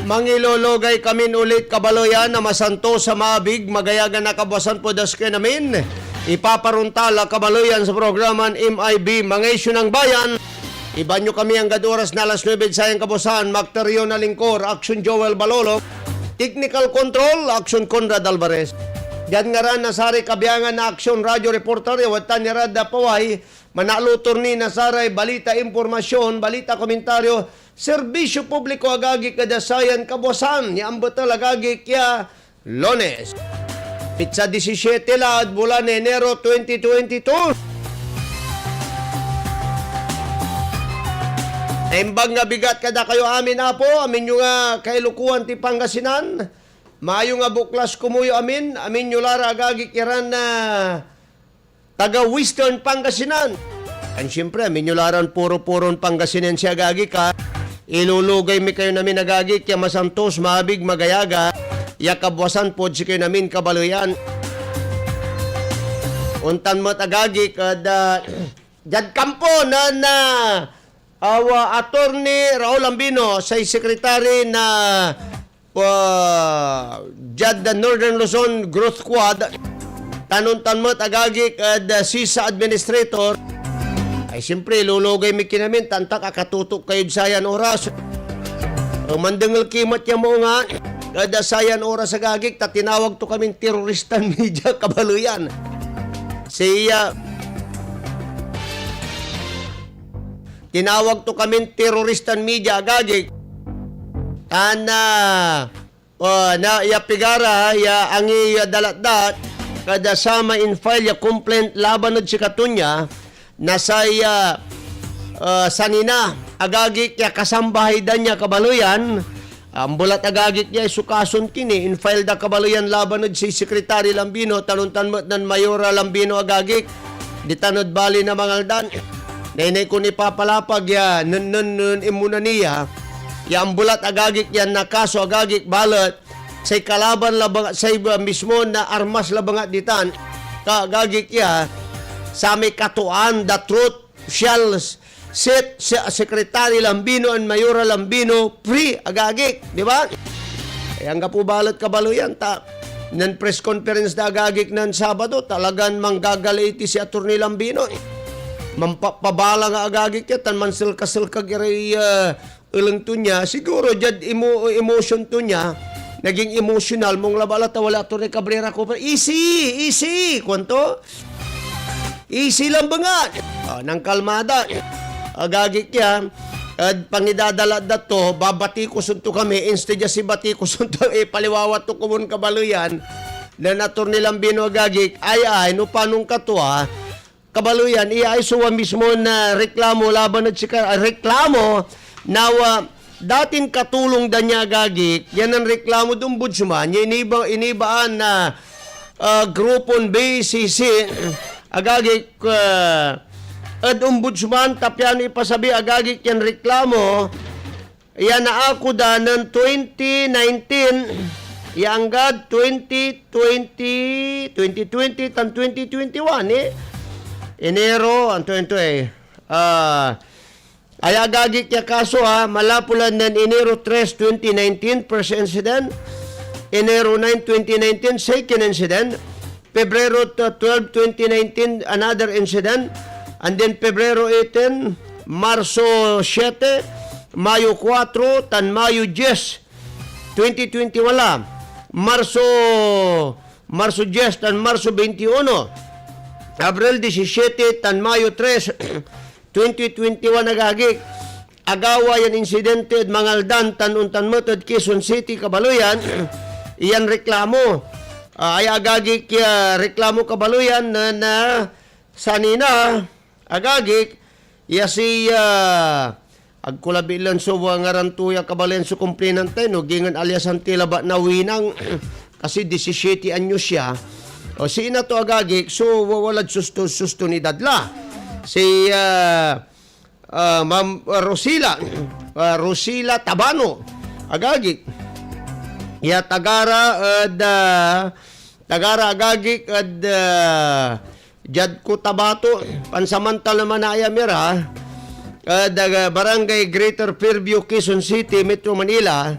Mangilologay kami ulit kabaloyan na masanto sa maabig, magayagan na kabasan po daske namin. Ipaparuntala kabaloyan sa programan MIB, mga isyu ng bayan. Iba nyo kami ang gaduras na alas 9 sayang kabusan, Magtario na lingkor, Action Joel Balolo, Technical Control, Action Conrad Alvarez. Diyan nga ran nasari kabiyangan na Action Radio Reporter, watan ni Radda Paway, manalutor ni nasaray, balita impormasyon, balita komentaryo, serbisyo publiko agagi kadasayan kabusan, ni ambatal agagi kya Lones. Pizza 17 laad bulan Enero 2022. Imbang nga bigat kada kayo amin apo, amin nyo nga kailukuan ti Pangasinan. Maayo nga buklas kumuyo amin nyo lara agagi kiran na taga Western Pangasinan. And siyempre, amin nyo laran puro-puron Pangasinan siya agagi ka. Ilulugay mi kayo namin agagi kaya masantos, maabig, magayaga. Yakabwasan po si kayo namin kabaluyan. Untan mo agagi kada Jad Campo na Attorney Raul Ambino sa sekretary na Jad Northern Luzon Growth Quad, tanuntan mo agagi kada SISA Administrator. Ay siyempre lulugay mi kinamin tantak akatutok kayo sayan oras. Mandengal kimat niya mo nga kada sayan oras agagik ta tinawag to kaming teroristan media kabaluyan. Siya tinawag to kaming teroristan media agagik. Na ya pigara ya angi dalat-dat kada sama in file ya complaint labanod si katunya nasaya sanina agagik ya kasambahay dan niya kabaluyan. Bulat agagik niya sukason kini in file da kabaluyan labanod si Secretary Lambino tanuntan mo nan Mayora Lambino agagik ditanod bali na mangaldan. Nenay ko ni papalapag ya nun imuna niya ya ambulat agagik yan na kaso agagik balat say kalaban labang say mismo na armas labang ditan ka agagik ya sa may katuan the truth shall set Secretary Lambino and Mayora Lambino free agagik, di ba? Ayan nga po balat kabaluyan ta nan press conference na agagik nan Sabado talagan manggagalaiti si Atty. Lambino mampapabala nga agagik ya tan mansilka-silka giray ilang to niya siguro jad emotion to niya naging emotional mong labala ta wala to ni Cabrera ko easy kwento easy lang ba nga nang kalmada agagik ya pangidadala dato babati ko sunto kami instead si bati ko sunto paliwawat to kumun kabaluyan na Atty. Lambino agagik ay no panong katwa kabaluyan ay suwa mismo na reklamo laban at reklamo nawa dating katulong da niya agagik yan ang reklamo dong budsuman inibaan na grupon BCC agagik at ombudsman tapyan ipasabi agagik yan reklamo yan na ako da ng 2019 yanggad 2020 tan 2021 Enero anto ay agagik ya kaso malapulan ng Enero 3, 2019 first incident, Enero 9, 2019 second incident, Pebrero 12, 2019 another incident, and then Pebrero 18, Marso 7, Mayo 4, tan Mayo 10, 2020 wala, Marso 10 tan Marso 21, Abril 17 tan Mayo 3, 2021 nagagik agawa yan insidente mangaldan tanuntan metod Quezon City kabaluyan iyan reklamo ay agagik reklamo kabaluyan na sanina agagik ya si agkulabilan so ngarantuya kabaluyan so complainant no gingan alias antila ba na winang kasi 17 anyo siya o si ina to agagik so walad susto ni dadla si Ma'am Rosila Tabano agagik ya tagara agagik jad ko Tabato pansamantala manaya mira daga Barangay Greater Fairview, Quezon City, Metro Manila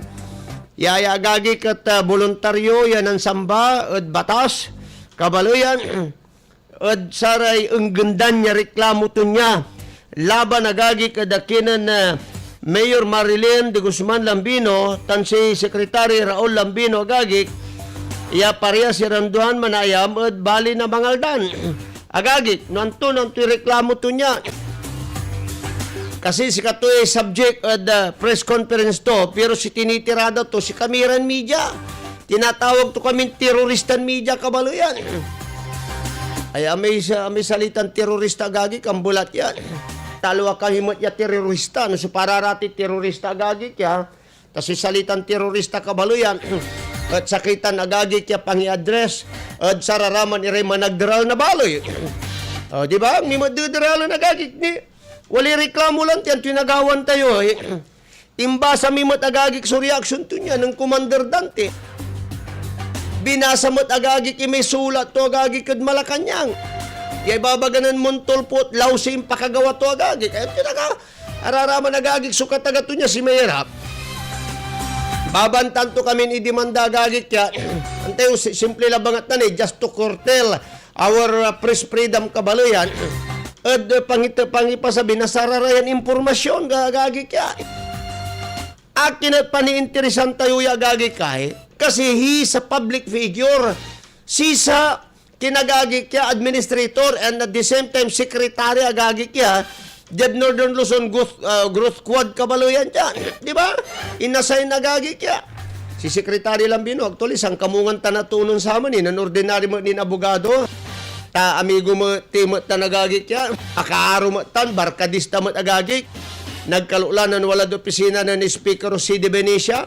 Yaya agagi kat voluntaryo yan ang samba at batas. Kabaluyan. At saray ang gandan niya reklamo to niya. Laban agagi kadakinan na Mayor Marilyn de Guzman Lambino, tan si Secretary Raul Lambino agagi, iya pareha si Randuan manayam at bali na mangaldan. Agagi, nanto reklamo to niya. Kasi si katoy subject at press conference to, pero si tinitirada to si Kamiran Media. Tinatawag to kami teroristan media, kabaluyan. Ay may salitan terorista agagi, kambulat yan. Talwa kahimot ya terorista, no so pararati terorista agagi kya, tas si salitan terorista kabaluyan. At sakitan agagi kya pangi-address, at sararaman iray managderal na baloy. Di ba? Ni madderal na agagi ni. Wali reklamo lang yan, tinagawan tayo. Imbasa mi agagik so reaction to niya ng Commander Dante. Binasa mo't agagik may sulat to agagik kad Malacanang. Yay babaganan montol pot, lawsi yung pakagawa to agagik. Kaya araraman agagik sukat aga to niya si Mayerap. Babantan to kami ni demanda agagik kaya. Antayo simple labangat na ni, just to curtail our press freedom kabaluyan. At pangipasabi na sararayan impormasyon gagagi kaya. Akin at paniinteresan tayo gagagi kaya. Kasi he is a public figure. Si sa kinagagi kaya administrator and at the same time secretary agagi kaya. Jed Northern Luzon Growth Quad kabaluyan dyan. Di ba? Inassign agagi kaya. Si Secretary Lambino, actually, sang kamungan tanatunon sa amin, ng ordinary mo ni abogado. Ta amigo mo timot na nagagik ya, akaaro mo tan, barkadista mo agagik, nagkalulanan wala do opisina na ni Speaker of CD Benicia,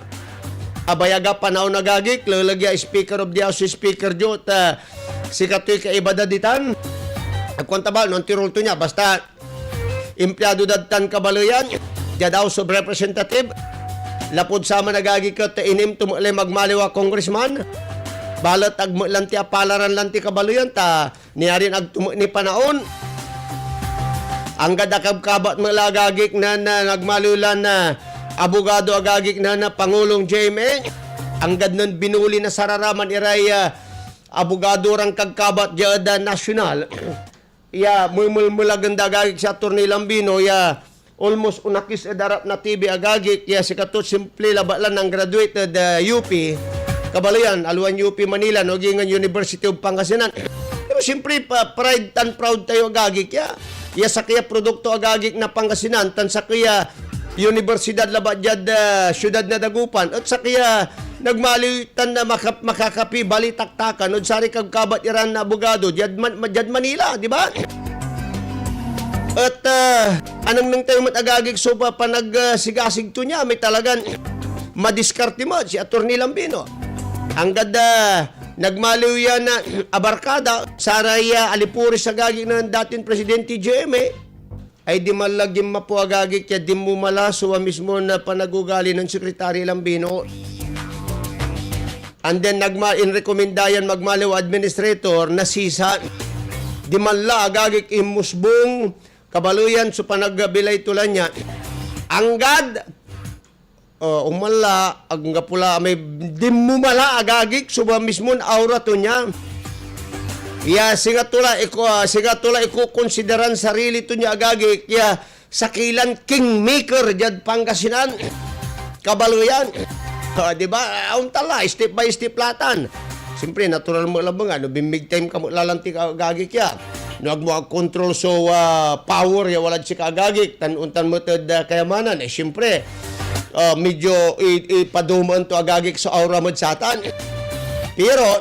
abayaga panaw nagagik, lalagya Speaker of the House, Speaker Jo, ta si katoy kaibada ditan, agkwanta ba, non tirol to niya, basta empleyado dadtan kabaloyan, jad House of Representative, lapod sama nagagik ka, ta inim tumulay magmaliwa congressman, balat agmulanti apalaran lanti kabaluyan ta niyarin agtumo ni panaon ang gadakab kabat malagagik na nagmalulan na abogado agagik na Pangulong JME ang gadnon binuli na sararaman iray abogado rang kagkabat jada nasyonal ya mulaganda agagik sa Atty. Lambino ya almost unakis edarap na TV agagik ya si katot simple labalan ng graduated UP kabaluyan, Aluan UP Manila, Nogingan University of Pangasinan. Pero siyempre, pride and proud tayo agagik ya. Ya sa kaya produkto agagik na Pangasinan, tan sa kaya Universidad Labadyad, Siyudad na Dagupan, at sa kaya nagmalitan na makakapi, balitaktakan, at sari kagkabat iran na abogado, Jad Manila, di ba? At anong nang tayo matagagik so pa panagsigasig to niya, may talagan madiskarte mo si Atty. Lambino. Ang ganda, nagmaliw yan na abarkada, saraya alipuris sa gagik ng dating Presidente JME, ay di malagim mapo agagik kaya di mo malaso mismo na panagugali ng Secretary Lambino. And then in rekomendayan magmaliw administrator na sisa, di mala agagik imusbong kabaluyan so panagbilay tulan niya. Anggad, umala, ang pula, may dimumala agagik, suba mismo aura to niya. Ya, sigatula ikukonsideran sarili to niya agagik, ya, sakilan kingmaker, jad Pangasinan, kabaluyan. Diba? Untala, step by step latan. Siyempre, natural mo lang mga, big time ka mo lalantik agagik ya. Nagmo control so power, ya, walad si kagagik, tan-untan mo to kayamanan, siyempre, medyo ipaduman to agagik sa aura mo satan. Pero,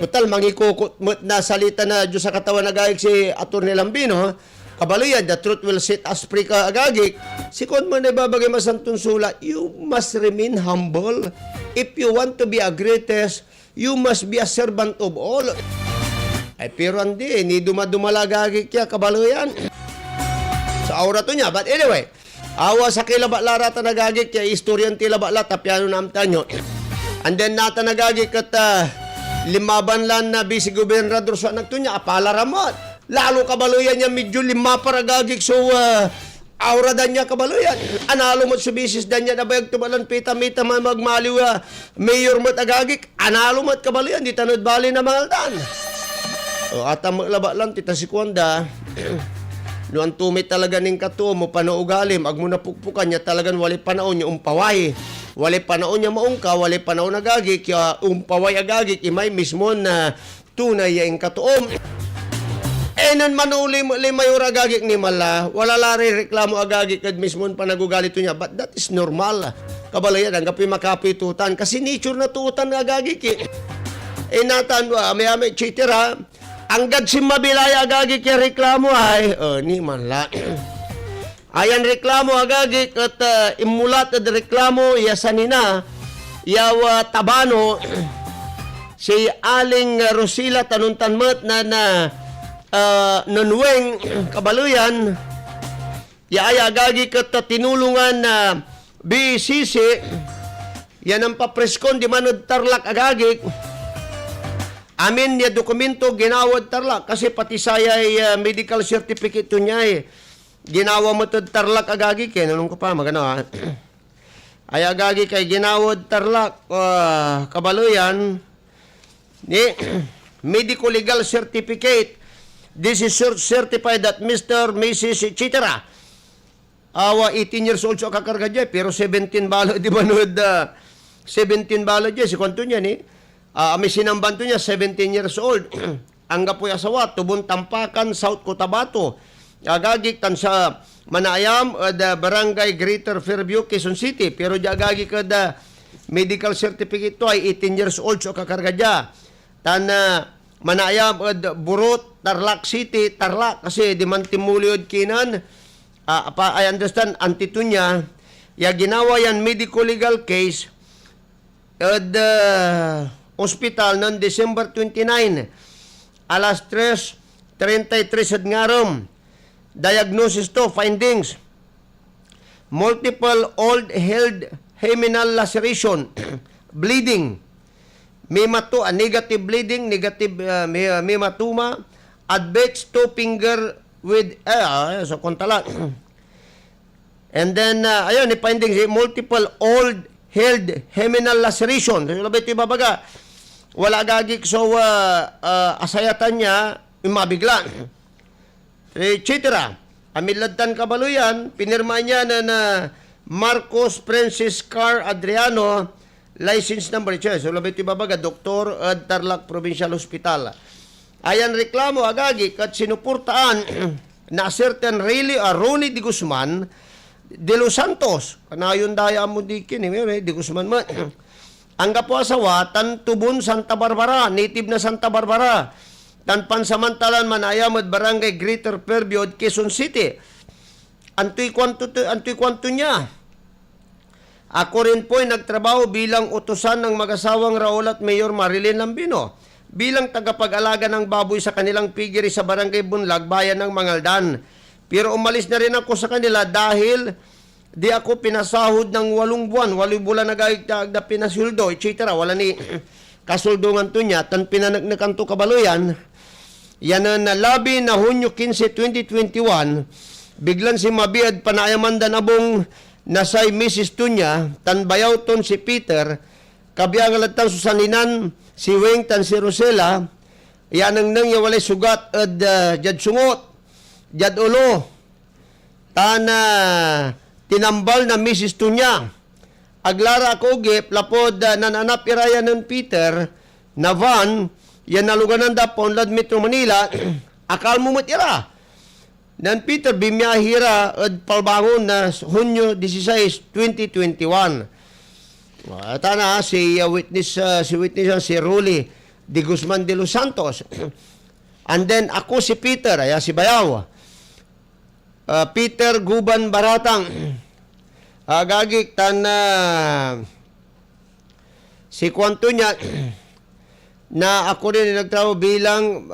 total, mangikukot mo na salita na Diyos sa katawan agagik si Atty. Lambino, kabaluyan, the truth will set us free ka agagik. Sikon mo na babagay masantong sula, you must remain humble. If you want to be a greatest, you must be a servant of all. Ay, pero hindi dumadumala agagik kaya kabaluyan. Sa aura to niya. But anyway, awa sa kilaba lara tanagagik kaya istoryan tilaba la tapyano na amtanyo. And then nata nagagik at limaban lan na bisi gobernador sa nagtunya apala ramot. Lalo kabaluyan niya medyo lima paragagik so aura dan niya kabaluyan. Analo mo't subisis dan niya nabayag tumalan pita-mita magmaliw mayor mo't agagik. Analo mo't kabaluyan. Di tanod bali na mangaldan. O at ang maglaba lang tita si Kwanda. Noon tumit talaga ning katuo mo panaugalim. Ag mo napukpukan niya talagang wali panaon niya umpaway. Wali panaon niya maungka. Wali panaon agagik. Umpaway agagik. Imay mismo na tunay yung katuom. Nun manuli mayor agagik ni Mala, wala lari reklamo agagik kad mismo panagugalito niya. But that is normal. Kabalayan, ang kapi makapitutan. Kasi nature na tuutan agagik eh. Natan, may cheater ha. Ang gad si mabilaya agagik yung reklamo ay, ni Mala. Ayan reklamo agagik at imulat at reklamo yasanina, yawa tabano, si Aling Rosila tanuntanmat na nunweng kabaluyan yaaya gagi kat tinulungan na BCC yan ang papreskon di manod tarlak agagik amin niya dokumento ginawad tarlak kasi pati sayay medical certificate to niya ginawa mo to tarlak agagik nunong ko pa magano ay agagik kay ginawad tarlak kabaluyan ni medical legal certificate. This is certified that Mr. Mrs. Chitara, 18 years old so kakarga dyan, pero 17 balo, di ba nood, 17 balo dyan, si kwanto niya ni, may sinamban to niya, 17 years old, ang gapoy asawa, tubon Tampakan, South Cotabato, agagik tan sa Manayam, the Barangay Greater Fairview, Quezon City, pero agagik kada medical certificate to ay 18 years old so kakarga dyan, tan Manayam at Burot, Tarlac City, Tarlac, kasi di man timuliod kinan. I understand, antito niya, ginawa yan medical legal case at hospital noong December 29, alas 3:33 at ngarom. Diagnosis to, findings, multiple old held hymenal laceration, bleeding, negative bleeding, negative hematoma, advanced two finger with, so kontalat. And then, ayun, findings, multiple old held hymenal laceration. So, labay ito ibabaga. Wala gagik, so, asayatan niya, mabigla. Chitara, amilladtan kabaluyan, pinirma niya na Marcos Francis Car Adriano, license number, so labay ito babaga, Dr. Tarlac Provincial Hospital. Ayan reklamo agagi kat sinupurtaan na certain Ronnie de Guzman de Los Santos. Kanayon daya mo dikin, de Guzman man. Ang gapo asawa, tan tubon Santa Barbara, native na Santa Barbara. Tan pansamantalan Manayam at Barangay Greater Fairview, Quezon City. Antoy kwanto niya. Ako rin po ay nagtrabaho bilang utusan ng mag-asawang Raul at Mayor Marilyn Lambino bilang tagapag-alaga ng baboy sa kanilang piggery sa Barangay Bunlag, bayan ng Mangaldan. Pero umalis na rin ako sa kanila dahil di ako pinasahod ng 8 buwan. 8 buwan na pinasuldo, etc. Wala ni kasuldungan to niya. Tan pinanagnakan to kabaluyan. Yan na labi na Hunyo 15, 2021. Biglan si Mabiad panayamandan abong nasay Mrs. Tunya, tan bayaw ton si Peter, kabiyang alatang susaninan, si Weng tan si Rosela, yanang nang walay sugat at jad sungot, jad ulo, tan tinambal na Mrs. Tunya. Aglara ako gip, lapod nananap iraya ng Peter, na van, yan naluganan da Ponlad Metro Manila, akal mo matira. Nan Peter bimiyahira at palbangon na Hunyo 16, 2021. Tana si witness si Ruli de Guzman de Los Santos. And then ako si Peter, si Bayaw. Peter Guban Baratang. Agagik tan si kwanto niya na ako rin nagtrabaho bilang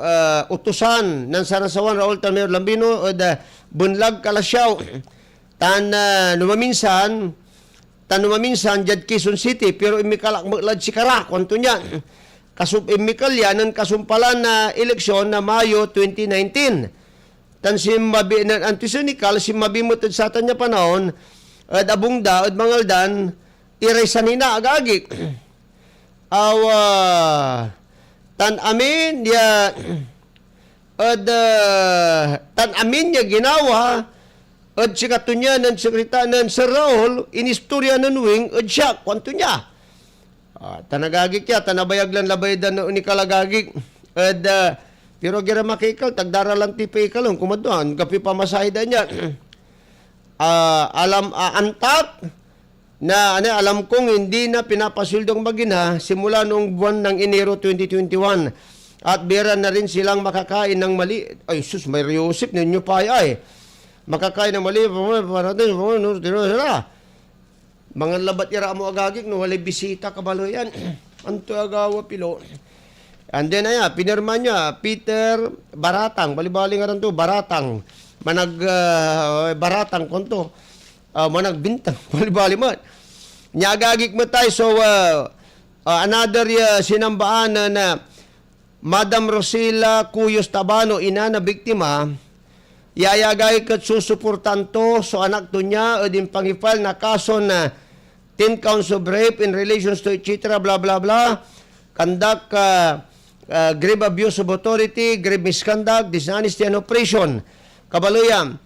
utusan ng Sarasawan Raul Mayor Lambino o Bunlag Kalasyaw tan numaminsan jad Quezon City pero imikal maglad si Kara kwanto niya imikal yan ng kasumpalan na eleksyon na Mayo 2019 tan si mabi na antisonikal si mabimot sa tanya panahon at abungda at mangaldan iray sanina agagik awa tan amin ya at tan amin niya ginawa at si katunya ng sekreta ng Sir Raul inistorya ng wing at siya kwanto niya tanagagik ya tanabayag lang labaydan na unikalagagik at pero gira makikal, tagdara lang tipi ikalong, kumaduan, kapi pamasahida niya. Antat, na alam kong hindi na pinapaswildong magina simula noong buwan ng Enero 2021. At bira na rin silang makakain ng mali. Ay, sus, may Yosef, ninyo pa ay. Makakain ng mali, mga labat ira mo agagik, no, walay bisita kabalo yan. Anto agawa pilo. And then pinirma niya, Peter Baratang, bali-bali nga rin to, Baratang, Baratang konto, managbintang, bali-bali mo. Nyagagik mo tayo, so another sinambaan na Madam Rosila Cuyos Tabano, ina na biktima, yayagay kat susuportan to, so anak to niya, o din pangifal na kaso na 10 counts of rape in relations to etc. blah blah blah, conduct grave abuse of authority, grave misconduct, dishonesty and oppression. Kabaluyan,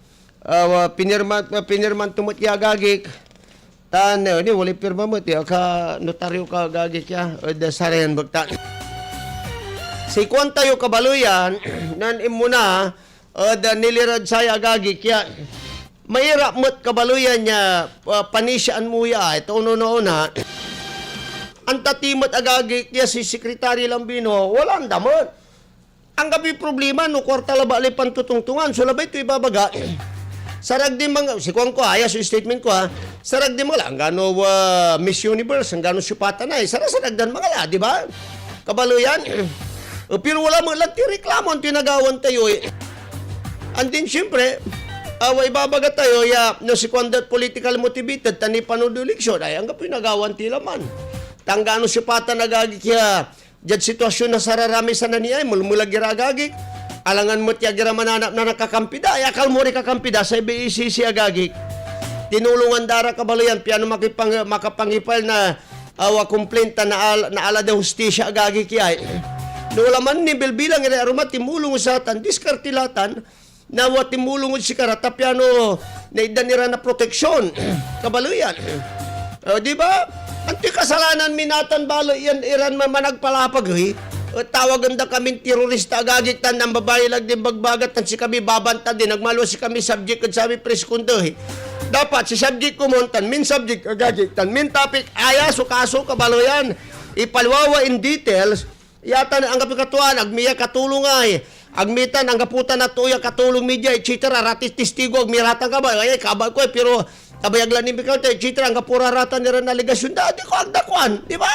pinirman tumot ya agagik, tan, ni wali pirma mo, ka notaryo ka agagik ya, o da sarayan bagta. Si kwan tayo kabaluyan, nan imuna, o da nilirad saya agagik ya, mahirap mo't kabaluyan niya, panisyan mo ya, ito una. Ang tatimot agagik niya si Sekretary Lambino, walang damot. Ang gabi problema, no, kwarta laba lipan tutungtungan, so labay ito ibabaga. Sarag din mga, si Kuang ko, ayas yung statement ko ha, sarag din mga lang, gano Miss Universe, ang gano supata na, sarag dan mga la, di ba? Kabalo yan. Pero wala mga lang reklamo ang tinagawan tayo eh. And then, siyempre, ibabaga tayo, no, si Kuang political motivated, tani panuduliksyon, ay, ang gabi nagawan tilaman. Tanggano si Pata nagagikya, dyan sitwasyon na sararami sa naniyay, mulmula giragagik, alangan mo tiya gira mananap na nakakampida, ay akal mo rin kakampida sa IBECC agagik. Tinulungan dara kabalayan, piano makapangipal na complaint na ala de hustisya agagik yay. Nulaman ni Belbilang aruma timulong sa atan, diskartilatan, na timulong si karata, piano na idanira na proteksyon, kabalayan. Di ba? Anti kasalanan minatan balo yan iran managpalapag eh. Tawagan da kami terorista agagik tan ng babae lang din bagbagat tan si kami babanta din nagmalo si kami subject kad sabi preskundo eh. Dapat si subject kumontan min subject agagik tan min topic aya so kaso kabalo yan. Ipalwawa in details yata ang kapikatuan agmiya katulong ay agmitan ang kaputan na tuya katulong media etc. ratis testigo agmiratan ka ba ay kabal ko pero kabayag lang ni Bikaw tayo, chitra, ang kapuraratan nila na ligasyon, di ko ang dakuan, di ba?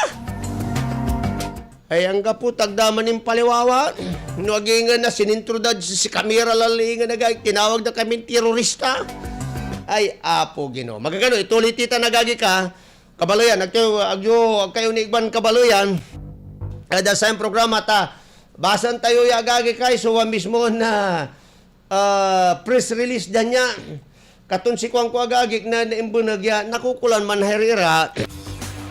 Ay, ang kaputag daman ng paliwawa, nuwagingan na sinintrodad si kamera lalingan na gaya, tinawag na kami terorista. Ay, apo, gino. Magagano, itulitita nagagi ka, kabaloyan, agyo kayo ni Igban kabaloyan, kada sa programa ta, basan tayo yagagi kay, so mismo na press release dan niya, katon si Kuang agagik na naimbunagya, nakukulan man herira,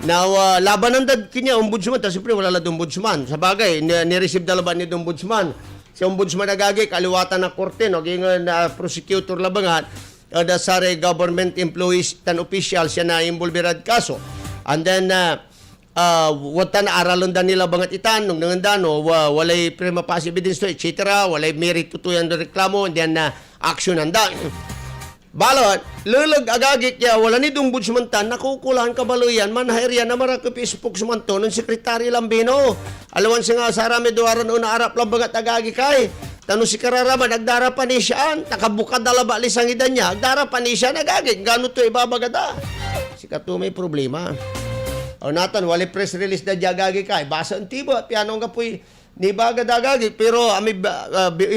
na labanan dad kinya ombudsman, ta siyempre wala la ombudsman. Sa bagay, ni-receive na laban ni ombudsman. Si ombudsman agagik, aliwatan na korte, no, na prosecutor labangan, da sare government employees tan official siya na imbulberad kaso. And then, wata na aralon da nila bangat itan, nung nangandano, walay prima facie evidence to, etc., walay merit tutuyan do reklamo, and then action handa. Balot, lulag agagik ya, wala ni ombudsman tan, nakukulan kabaloyan, manahirya na marakupi spokesman to, ng Sekretary Lambino. Alawan siya nga, sarami duwaran o naarap lang bagat agagik kay. Tanong si Kararaman, nagdarapan ni siya, nakabukad na laba lisang idan niya, nagdarapan ni siya, nagagik, gano'n to ibabagada. Si Kato may problema. O natan, wali press release na agagik kay, basa ang tibo, at piano nga po'y nibagad agagik, pero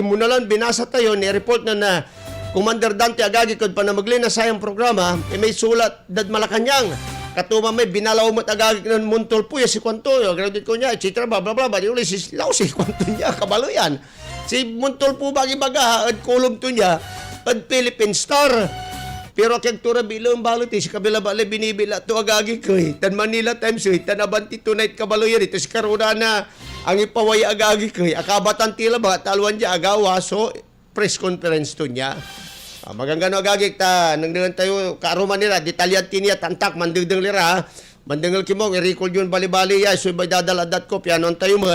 muna lang binasa tayo, ni-report na Commander Dante agagi kod pa na maglina sayang programa, may sulat dad Malacanang. Katuma may binalaw mo agagi ng Montol po si Kwanto, gradit ko niya, etc. bla bla bla, di uli si Lao si Kwanto niya, kabalo yan. Si Muntol po bagi baga, at kulom to niya, at Philippine Star. Pero kag tura bilang balot si kabila bala binibila to agagi ko tan Manila Times tan Abanti Tonight kabaloy ito si karuna na ang ipaway agagi ko akabatan tila ba talwan dia agawa so press conference to niya. Magangano agagi ta nang dengan tayo karuman nila detalyan tinya tantak mandegdeng lira mandengal kimo i-recall yun bali-bali ya so ba dadaladat ko pianon tayo mo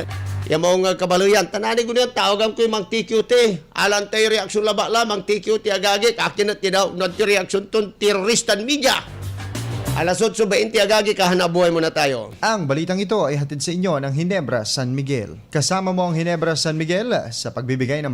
ya mo nga kabaloyan tanani ko niya tawagan ko yung mang TQT alan tayo reaksyon laba lamang TQT agagi akin at tinaw not reaksyon ton terroristan media alas 8:20 agagi kahanabuhay muna tayo. Ang balitang ito ay hatid sa inyo ng Ginebra San Miguel. Kasama mo ang Ginebra San Miguel sa pagbibigay ng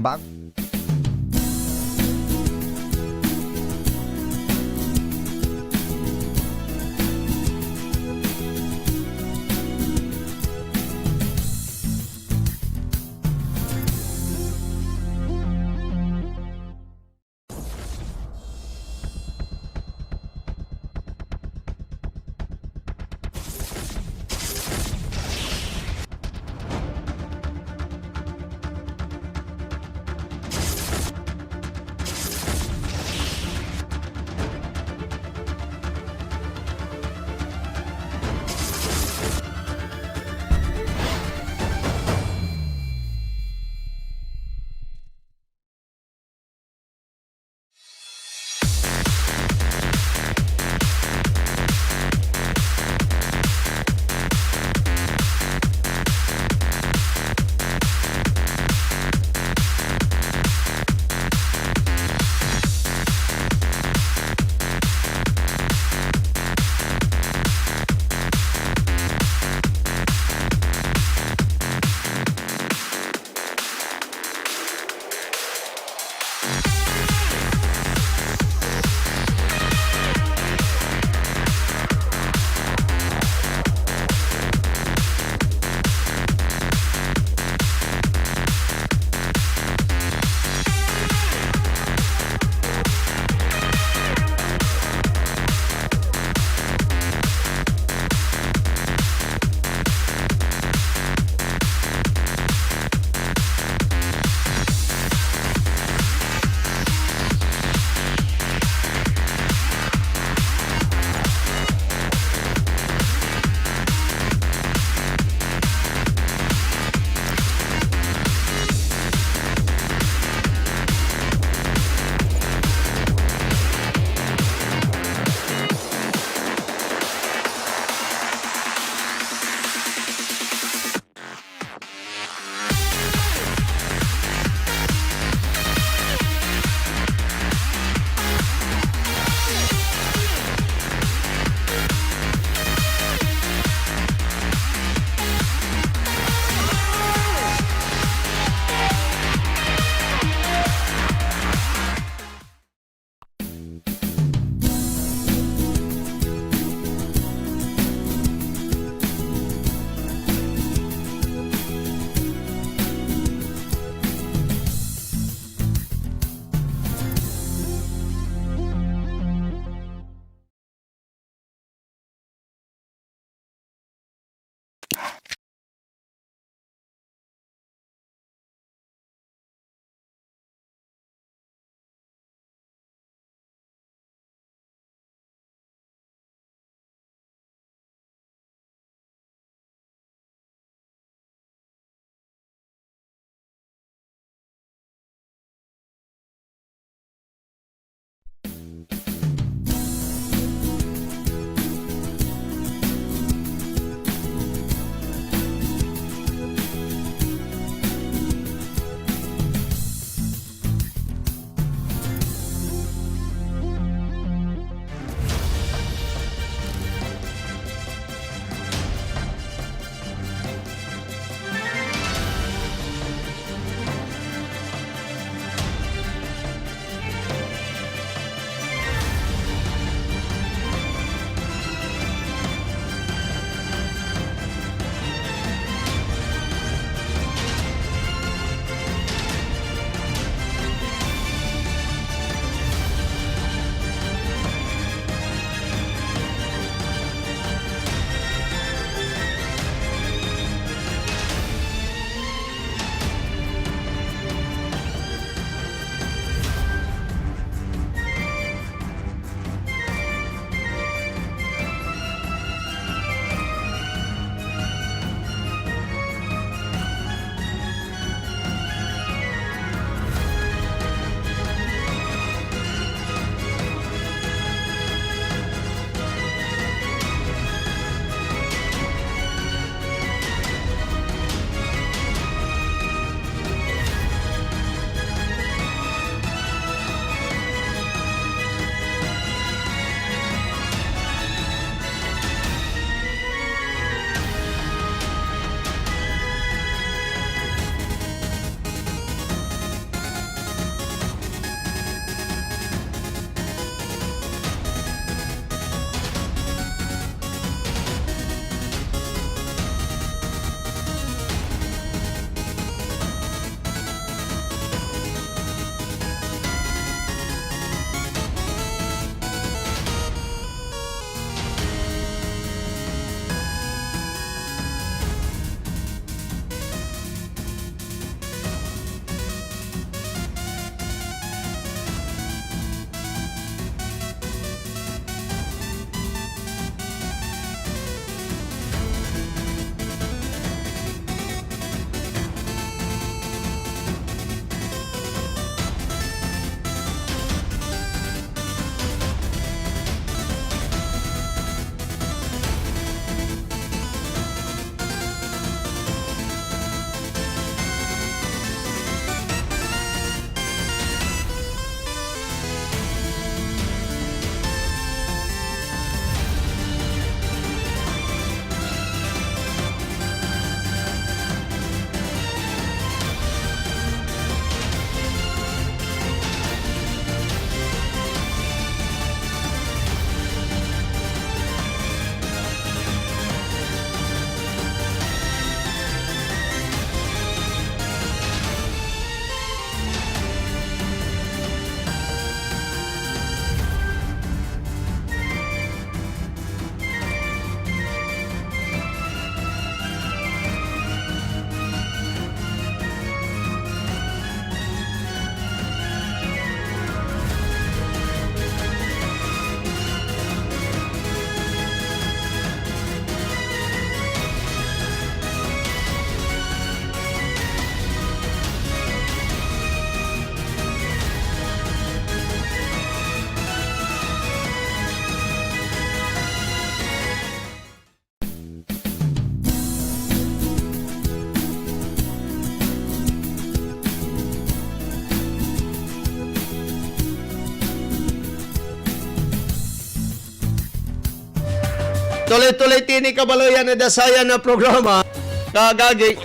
tuloy-tuloy tini kabaloyan na dasaya na programa. Kagagik.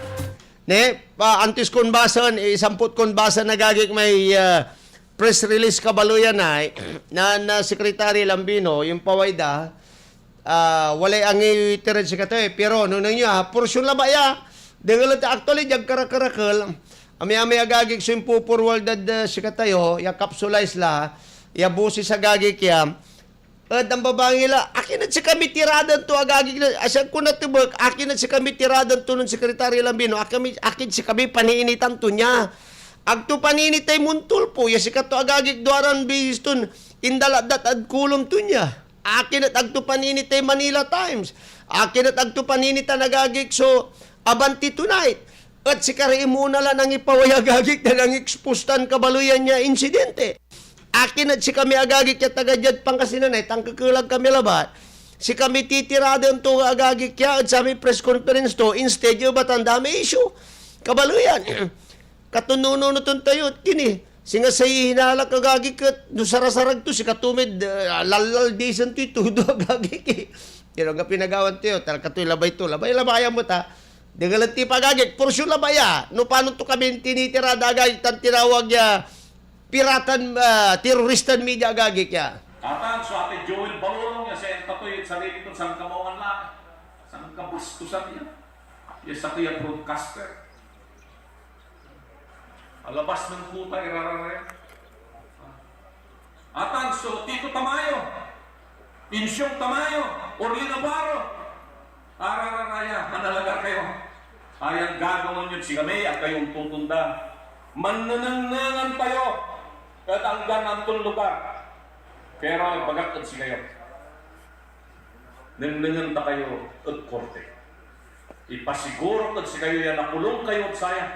Ne, antis kon basan, isamput kon basan na gagik may press release kabaloyan na Secretary Lambino, yung pawayda, walay ang itirid si katoy. Pero nung niya, porsyon la ba ya? Dengalat actually, jag karakarakal, ami-ami agagik so yung pupurwal si katayo, ya capsulize la, ya busi sa gagik ya, at ang babae nila, akin at si kami tiradan to agagig na, asyan ko na tibok, akin at si kami tiradan to ng Sekretary Lambino, akin si kami paniinitan to niya. Agto paninitay muntul po, ya si kato agagig duaran bihis to, indaladat ad kulom to niya. Akin at agto paninitay Manila Times, akin at agto paninitan agagig so, Abanti Tonight. At si kari muna lang ang ipaway agagig na lang expustan kabaluyan niya insidente. Akin at si kami agagik ya taga-jad Pangasinan tangkakalag kami labat. Si kami titiradan to agagik ya at sa may press conference to instead yung batanda may issue. Kabaluyan. Katununo na itong tayo. Kini, singa sa hinalak agagik at nusarasarag to si katumid lalal disan to itudo agagik. Pero nga pinagawan to yun. Talaga to labay to. Labay mo ta. Degalanti pagagik. Pursyo labaya. No paano to kami tinitirada agagik tan tinawag ya piratan, teroristan media agagik ya. Katang sa ating Joel Balong, sa entatoy, sarili ko sa kamawan lang. Sa kabustusan niya. Yung sa kaya broadcaster. Alabas ng puta, irarare. Atang, so Tito Tamayo, Insyong Tamayo, Orlino Baro, arararaya, manalaga kayo. Ayang gagawin yun si kami, at kayong tutunda. Manananangan tayo. At ang ganantong lugar. Pero bagat at si kayo. Nanangan ta kayo at korte. Ipasiguro at si kayo yan, nakulong kayo at sayang.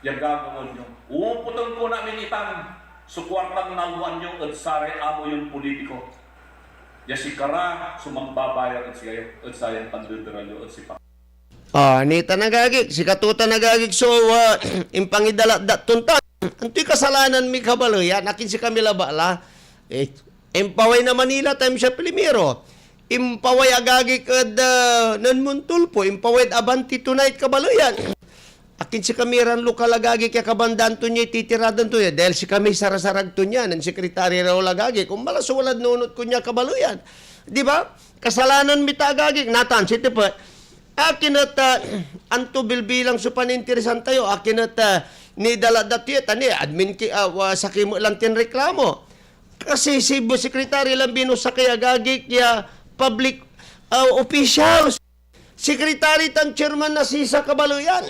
Yung gagawin nyo. Uputang ko namin itang sukwartang naluan nyo at sare amo yung politiko. Yasikara, sumambabayar at si kayo at sayang pandudura nyo at si pa. Nita nagagik, si katuta nagagik so, impangidala tunta. Anto'y kasalanan mi kabaloyan, akin si Camila Bala, impaway na Manila time siya primero, impaway agagi kad nanmuntulpo, impaway Abanti Tonight kabaloyan. Akin si Kamiran lokal agagi kaya kabandan to niya, titiradan to niya, dahil si kami sarasarag to niya, ng sekretary raw agagi, kung malas walad nunot ko niya kabaloyan. Di ba? Kasalanan mi ta agagi, natan, sito pa, akin at anto bilbilang supaninteresan tayo, akin at ni daladat yun, tani, admin sakimo lang tinreklamo. Kasi si Secretary Lambino sa kaya gagik ya public officials. Secretary tan chairman na si sa kabaluyan.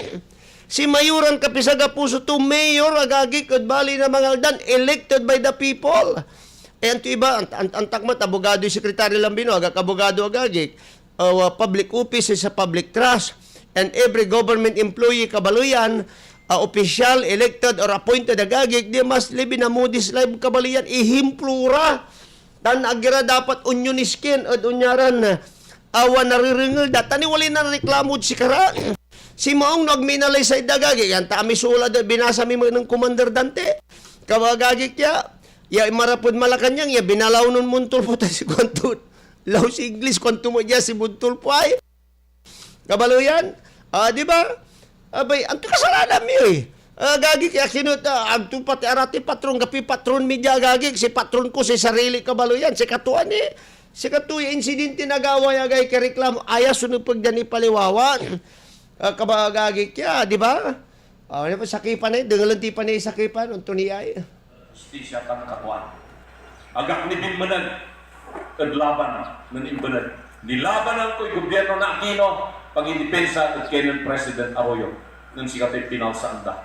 Si Mayuran Kapisaga Puso to mayor agagik at bali na mga aldan elected by the people. Eh anto iba, antakmat abogado yung Secretary Lambino, abogado agagik. Public office is a public trust. And every government employee kabaluyan, official, elected, or appointed agagik, di mas libi na modis live kabalian, ihimplura. Dan agira dapat unyoniskin at unyaran awa nariringil. Tani wali na reklamo si kara. Si maong nagminalay sa idagagik, yan tami sulad binasa mi ng Commander Dante. Kabagagik ya marapod Malacanang, ya binalaw nun muntul po si Kuantun. Law si English, kwanto mo dyan si muntul po ay. Kabaluyan, di ba? Abay, anto kasalanan mi eh. Gagik, kinut, anto pati arati patron, gapi patron media gagik, si patron ko si sarili kabalo yan, si katuan eh. Si katuya, insidente nagawa ya gay kareklamo, aya sunod pag dyan ipaliwawan. Kabagagik ya, di ba? Sakipan eh, dengalan ti pa na sakipan, unto niya eh. Justisya kan katuan. Agak ni Bimbanan, kadlaban ng Imbanan. Nilabanan ko yung gobyerno na Aquino, pag-indepensa at Kenyan President Arroyo nang sikatay pinal sa anda.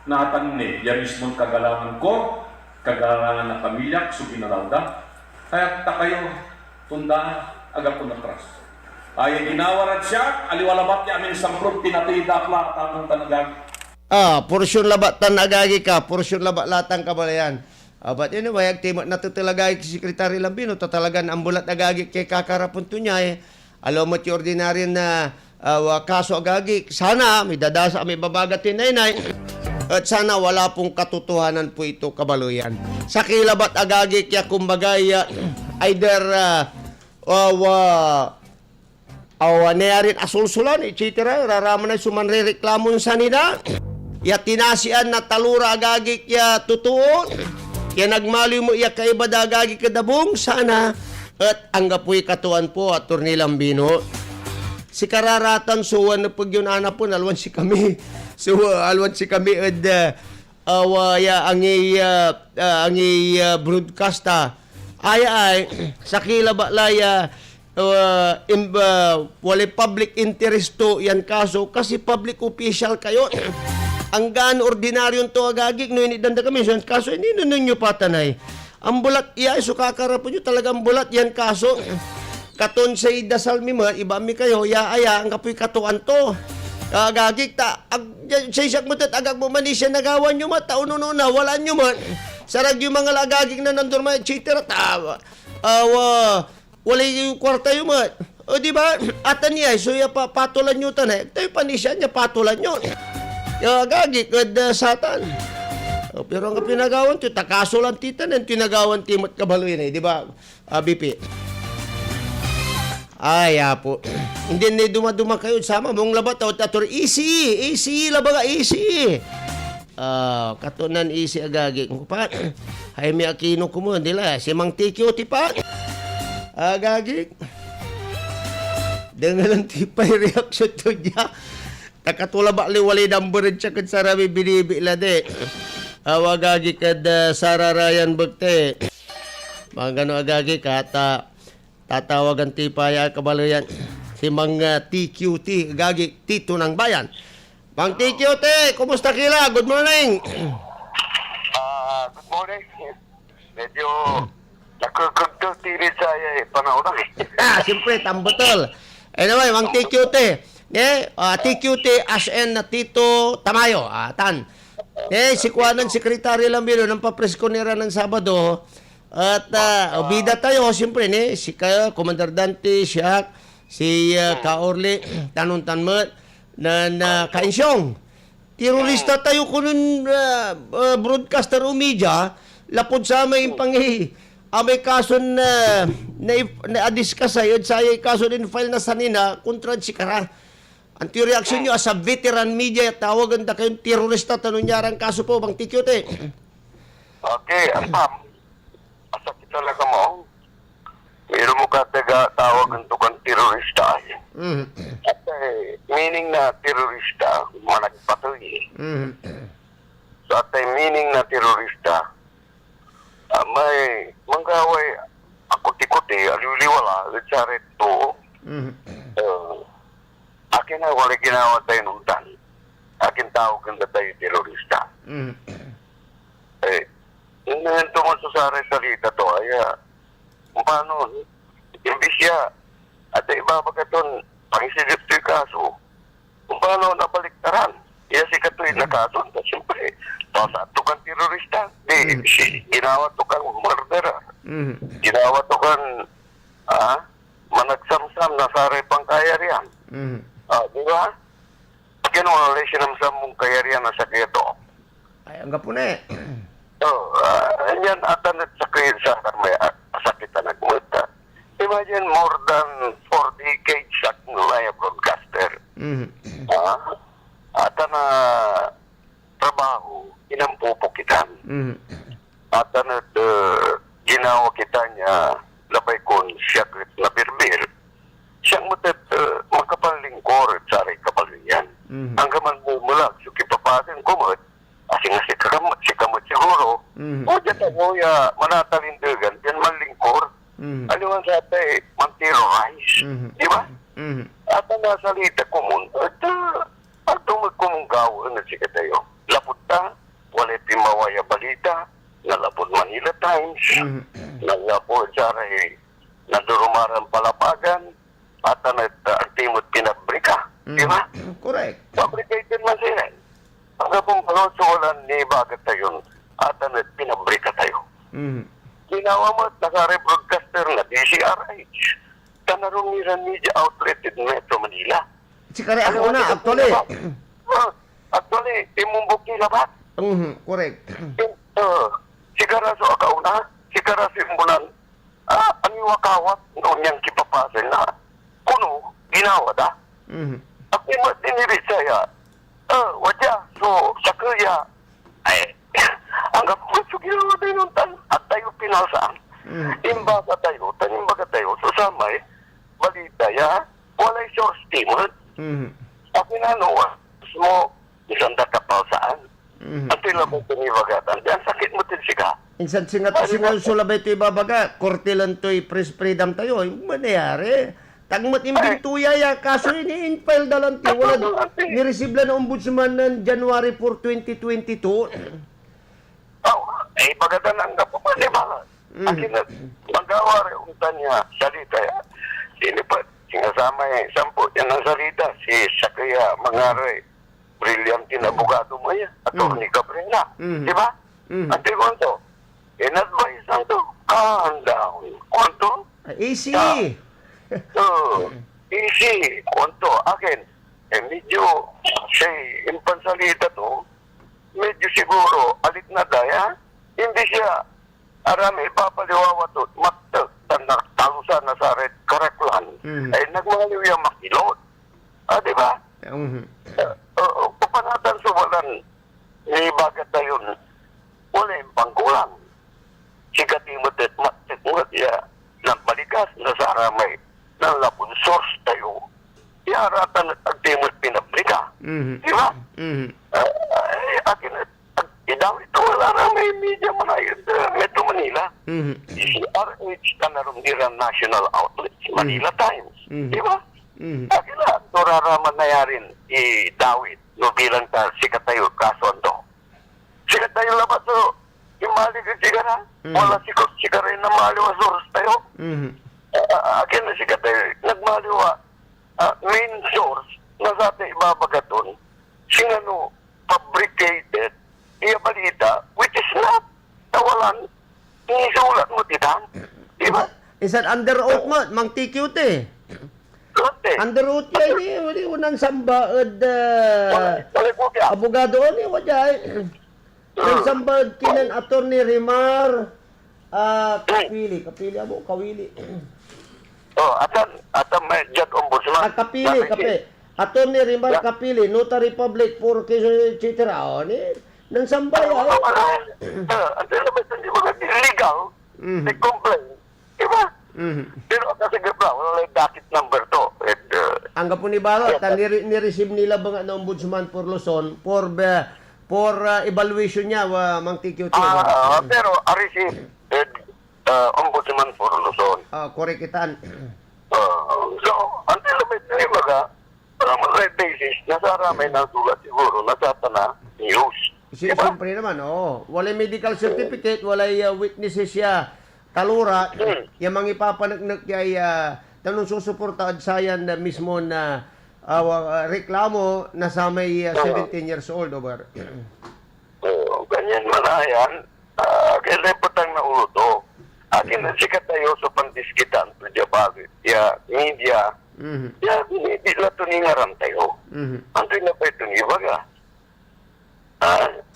Natan ni, yan mismo kagalangan ko, kagalangan na pamilya, subinalawda. Kaya ta kayo, tunda, agak ko na trust. Ay ginawaran siya, aliwalabat niya amin samprong pinatidakla at akong tanagag. Porsyon labat tanagagi ka, porsyon labat latang kabalayan. But anyway, agtimot na ito talaga si Secretary Lambino, ito talagang ambulat agagi kay kakarapon to niya eh. Alam mo ti ordinaryo na kaso agagi. Sana may dadasa, may babagatin na at sana wala pong katotohanan po ito kabaluyan. Sa kilabat agagi kaya kumbaga either nayarin asulsulan, etc. Raraman na sumanre-reklamo sa nila. Ya tinasian na talura agagik ya tutuon. Ya nagmali mo ya kaibada agagik kadabong sana. At ang gapoy katuan po at Atty. Lambino. Si kararatan suwan na pag yun ana po alwan si kami. So alwan si kami at ya angi broadcasta. Ay sakila ba laya wala public interest to yan kaso kasi public official kayo. Ang gaan ordinaryon to agagik no inidanda kami so kaso hindi nun nyo patanay. Ang bulat iya so kakarapon nyo talagang bulat yan kaso. Katon sa idasal mi mga iba mi kayo ya aya ang kapoy katuan to. Agagik ta sa isak mo tat agag mo man siya nagawan nyo mat taon na wala nyo man. Sarag yung mga agagik na nandun man etc. Wala yung kwarta yung mat. O di ba? Atan niya so ya patulan nyo tanay. Tayo panisya niya patulan nyo. Gagi, kad satan. Pero ang pinagawan, takaso lang titan, ang tinagawan timot kabaloy na, di ba, BP? Ay, po. Hindi na dumaduma kayo, sama mong labat, tator, easy, labaga, easy. Katunan, easy, agagi. Kung pa, Jaime Aquino ko mo, nila, si Mang Tikyo, tipa. Agagi. Dengan tipay reaction to niya. Takatula ba liwalay damburin siya kad sarami binibi lade. Awagagi kad sararayan bagte. Mga gano agagi kata tatawagan tipaya kabaloyan. Si mga TQT agagi tito ng bayan. Mang TQT, kumusta kila? Good morning. Good morning. Medyo nakagagdatirid saya panahon na Siyempre, tambutol. Anyway, Mang TQT. TQT as in na Tito Tamayo, tan. Si Kuanan Sekretary Lambino ng papresko nila ng Sabado at bida tayo siyempre si Commander Dante Siak, si Kaorle Tanuntanmet na Kainsyong. Terorista tayo kunun broadcaster o media lapod sa may may kaso na adiskas ayod sa kaso din file na sanina kontra si Kara. Ang reaction nyo as a veteran media, tawagan na kayong terorista, tanong nyarang kaso po, Bang Tikyote. Okay, asam. Asa kita talaga mo. Pero mo ka tawagan to kang terorista. At meaning na terorista, managpatoy. So at meaning na terorista, may manggaway akuti-kuti, aliwala, litsaret to. Akin na wala ginawa tayo nuntan. Akin tawag ang tayo terorista. Ito mo sa salita to, ay paano, imbis siya, at iba pagkaton, pangisilip to yung kaso, paano nabaliktaran? Iya si katoy na kaso, siyempre, sa ito kang terorista, ginawa to kang murderer, ginawa to kang managsamsam na saray pang kayarian. Di ba? Pagyan mo na siya ng mong kayarian na sakya to. Ay, ang gapune. Yan atan at sakya sa may sakit na nagmulta. Imagine more than 4 decades sa nulaya broadcaster. Atan na trabaho, inampupukitan. Atan at ginawa kita niya labay kon siya na birbir. Siyang matat magkapalingkor sa rin kapalingyan. Hanggang man mumulag, so kipapasin kumot, asing si kamot siguro, o dyan tayo ya manatalindagan, yan manlingkor, aliwan sa ate, man-terrorize, di ba? At ang nasalita kumun, at tumagkumunggaw na siya tayo. Lapot ta, wala timawaya balita, nalapot Manila Times, nalapot sa rin, nadurumarang palapagan, at ang timot pinabrika. Di ba? Correct. Fabricated man sila. Ang pong panosulan ni bagat tayo at ang pinabrika tayo. Ginawa mo at naka-rebroadcaster na DCRH. Tanarungiran media outlet in Metro Manila. Si Kare ako na, actually. Actually, imumbok nila ba? Correct. Si Karaso akauna, si Karaso imbunan, ang iwakawat noon niyang kipapasin na kuno, ginawa da. Ako mas dinibit saya, wajah, so, sa kaya, ay, hanggang kung ginawa tayo nung at tayo pinalsaan. Imba ka tayo, tanimba ka tayo, susamay, balita ya, walay source timon. Ako na mo, isang dakapalsaan. At tila mo pinibagatan, diyan sakit mo tinsika. Insan singat sulabay ito ibabaga, korte lang ito'y press freedom tayo. Yung manayari. Tagmat imbing tuya ya, kaso ini-infile dalang tayo. Wala, nireceive lang ng ombudsman ng January 4, 2022. Pagkatanan ka pa di ba? Akin na, mag-awari untan niya, salita ya. Sino pa, sinasama niya, sampo yan ang salita, si Sakaya Mangare, brilliant na abogado mo yan, Atty. Cabrera, di ba? At di konto, in-advise lang to, calm down, konto, Easy. easy, konto, akin, medyo, siya, yung pansalita to, medyo siguro, alit na daya, hindi siya, arami, ipapaliwawa to, matag, talusan na sa red karaklan, ay nagmaliw yung makilot. Di ba? Papanatan suwalan, ni bagat na yun, wala yung pangkulang. Sigatimot at matikot ya, nagbalikas na sa aramay, ng lapon source tayo. Iaratan at timot pinabrika. Di ba? Akin at idawit ito wala na may media manayod sa Metro Manila. RH ka na rumdiran national outlets, Manila Times. Di ba? Akin na, turaraman na yarin i-dawit no bilang ta sikat tayo kasondo. Sikat tayo labat so, imali ka sigara, wala sigara na maliwa source tayo. Akin na sikat tayo, nagmaliwa main source na sa ating ibabagaton, singano, fabricated, iya balita, which is not, tawalan, inisulat mo titan. Di ba? Isan under oath mo, mang TQT. Correct. Under oath yan eh, wali unang sambaad, Wala po kaya. abogado ni wajay. Ang sambaad kinan Atty. Rimar, Kapili, Kawili. Atan may jet ombudsman. Kapili. Atty. Rimar Kapili, Notary Public for etc. Ni nang sambay ay. Ang talabat hindi mga illegal, they complain. Diba? Pero kasi gabla, wala yung docket number to. Ang po ni Baro, ni-receive nila ba nga na ombudsman for Luzon for evaluation niya, mang TQT. Pero receive ombudsman for Luzon. Korekitan. So, ang talabat na yung mga parang basis, nasa ramay ng sulat siguro, nasa na news. Siyempre naman, Walay medical certificate, walay witnesses siya. Talura, yung mga ipapanagnak kay tanong susuporta sayan na mismo na reklamo na sa may 17 years old, over. Ganyan manayan, kaya patang na ulo to. Akin na sikat tayo sa pandiskitan, tudya bagay. Ya, media, ya, hindi lang ito ningaran tayo. Antoy na pa ito nibaga.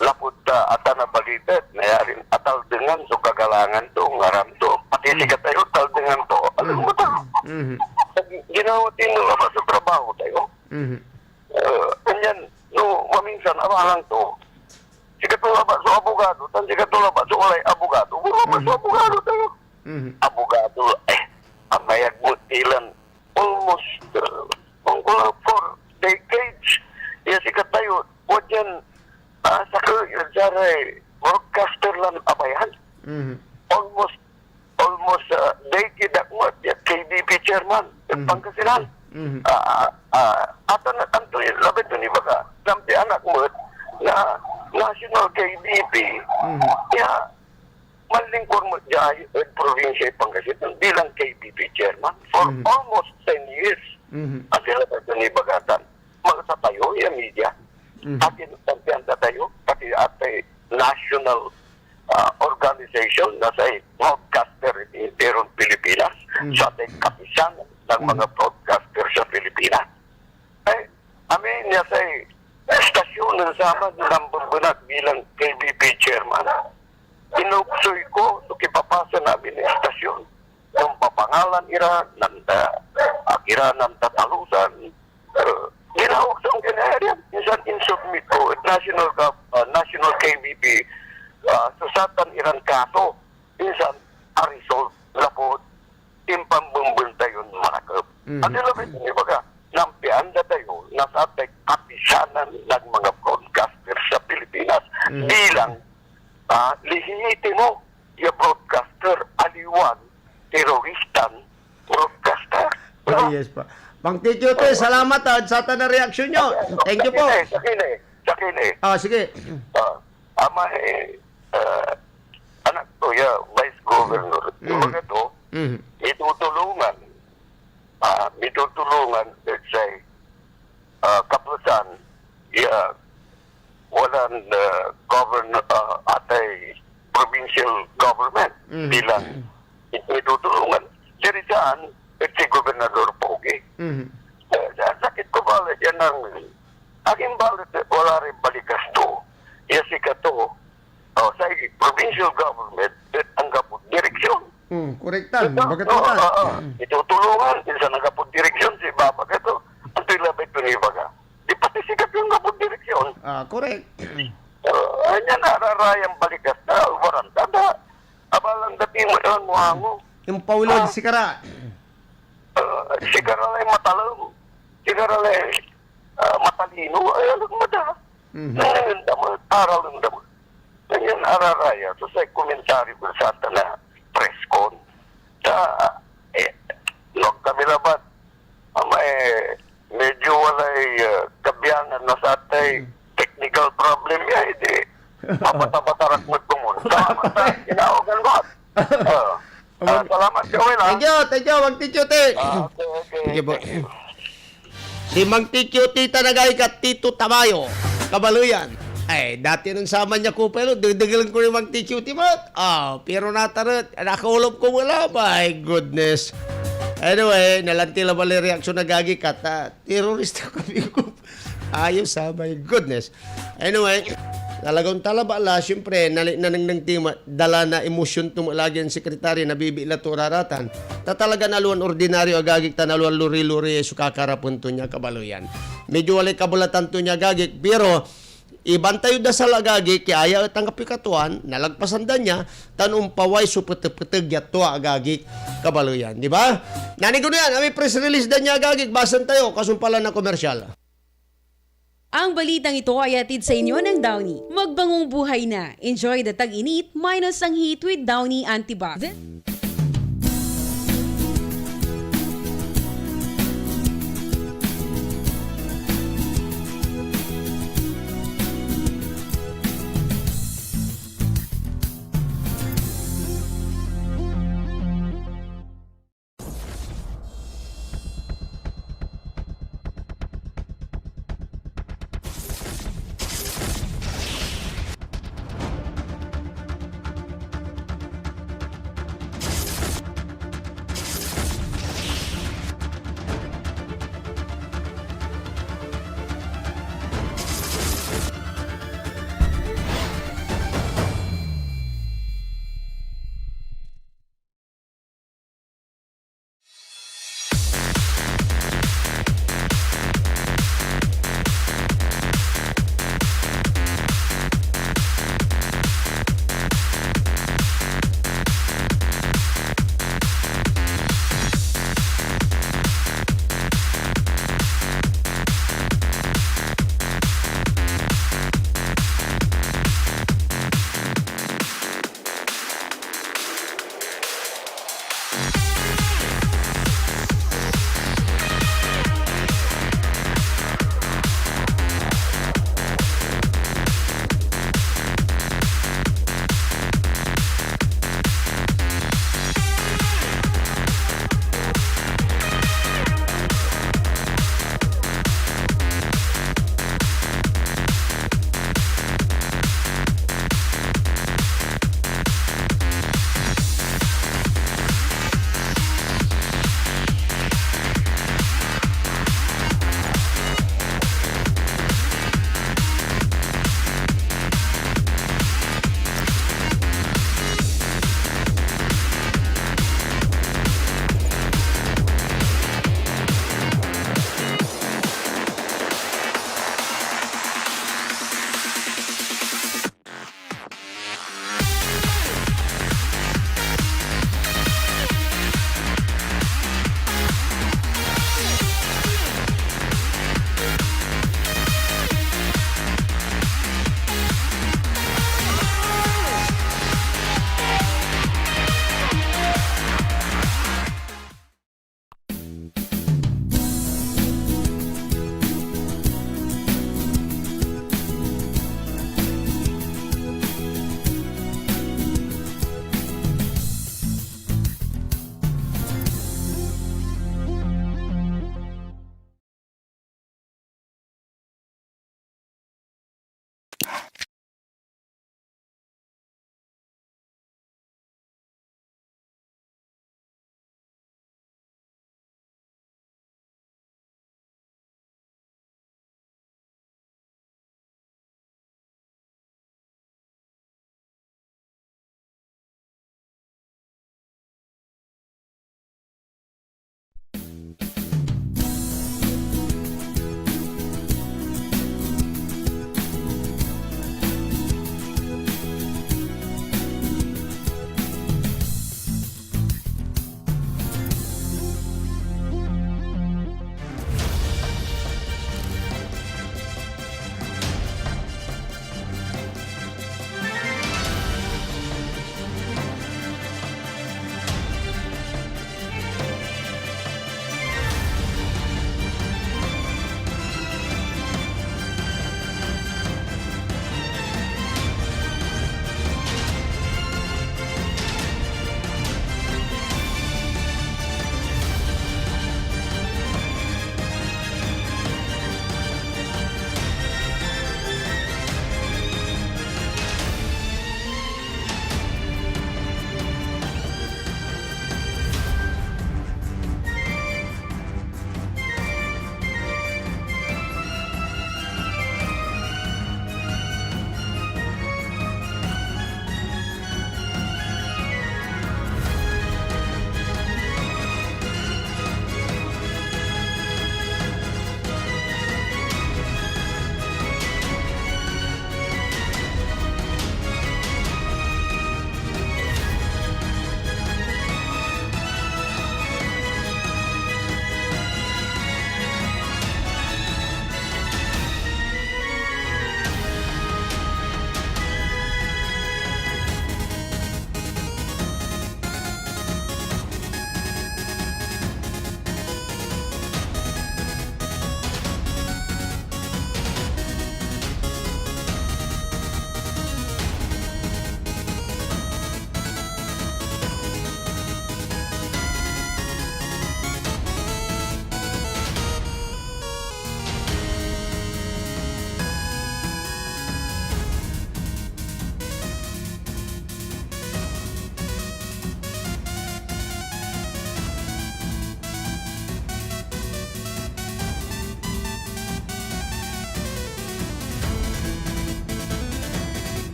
Lapot ata na balitat, nayarin atal dengan so kagalangan to, ngaram to. Pati sikat tayo, atal dengan to. Alam mo to? Ginawa tinula pa sa trabaho tayo. Ganyan, no, maminsan, awalang to. Sikat tula ba sa abogado, tan sikat tula ba sa walay abogado. Wala ba sa abogado tayo? Abogado, amayag mo ilan, almost, for decades. Ya sikat tayo, wajan, sa kaya, broadcaster lang abayan. Almost decade ako at KBP chairman at Pangasinan. Ato na tanto yun, labit to ni baga, sampi anak mo na national KBP, kaya malingkor mo dyan at provincia Pangasinan bilang KBP chairman for almost 10 years. At sila to ni bagatan, magsatayo yung media. Atin tampian tayo, pati ate national organization na sa broadcaster in Pilipinas, sa ating kapisan ng mga broadcaster sa Pilipinas. Ay, amin niya sa estasyon ng sama ng Bunat bilang KBP chairman. Inuksoy ko, so kipapasa namin ng estasyon. Yung papangalan ira, nanda, akira ng tatalusan. Ginawag sa kinaharian. Minsan insubmit ko national KBP susatan iran kaso. Minsan arisol lapod timpang bumbunta yun marakap. At ilabit ni baga nampian na tayo nasa atay kapisanan ng mga broadcaster sa Pilipinas bilang lihitimo yung broadcaster aliwan teroristan broadcaster. Yes pa. Mang Tikyuti, salamat sa na reaksyon nyo. Thank you po. Sa kini. Sige. Ama anak to Vice Governor. Yung mga to, mitutulungan, let's say, kapusan, walang governor, atay provincial government bilang mitutulungan. Jadi saan, si Gobernador Pogi. Sakit ko balik yan ng aking balik wala rin balikas to. Yasika to, sa provincial government, ang kapot direksyon. Korektan. Bagatunan. Itutulungan, isa nagapot direksyon si Baba kato. Ang tilabay ito ni Baga. Di pati sikat yung kapot direksyon. Correct. Anya nararayang balikas na, alwaran tanda. Abalang dati mo yun mo hango. Yung Paulod Sikara. Sigara lang matalam. Sigara lang matalino. Ay, alam mo da. Ngayon damot, aral ng damot. Ngayon araraya. So sa komentaryo ko sa ata na press con. Huwag kami labat. Medyo walay kabiyangan na sa atay technical problem yan. Hindi. Mapatabatarag mo tumon. Salamat na. Inaogan mo. Salamat, Joel. Thank you, Mang Tikyuti. Sige po. Si Mang Tikyuti tanagay ka Tito Tamayo. Kabaluyan. Ay, dati nung sama niya ko, pero dagdagan ko rin Mang Tikyuti mo. Pero natarot. Nakaulog ko wala. My goodness. Anyway, nalanti lang pala yung reaksyon na gagi ka. Terorista kami ko. Ayos my goodness. Anyway, talagang talaba la, siyempre, nanang tima, dala na emosyon tumalagi ang sekretary na bibila to raratan. Talaga naluan ordinaryo agagik ta naluan luri-luri sukakarapun to niya kabaluyan. Medyo walay kabulatan to niya agagik, pero iban tayo da sa lagagik, kaya at ang kapikatuan, nalagpasan da niya, tanong paway supeteg yato agagik kabaluyan. Di ba? Nanigo na yan, may press release da niya agagik, basan tayo, kasumpalan na komersyal. Ang balitang ito ay atid sa inyo ng Downy. Magbangong buhay na. Enjoy the tag-init minus ang heat with Downy Antibac.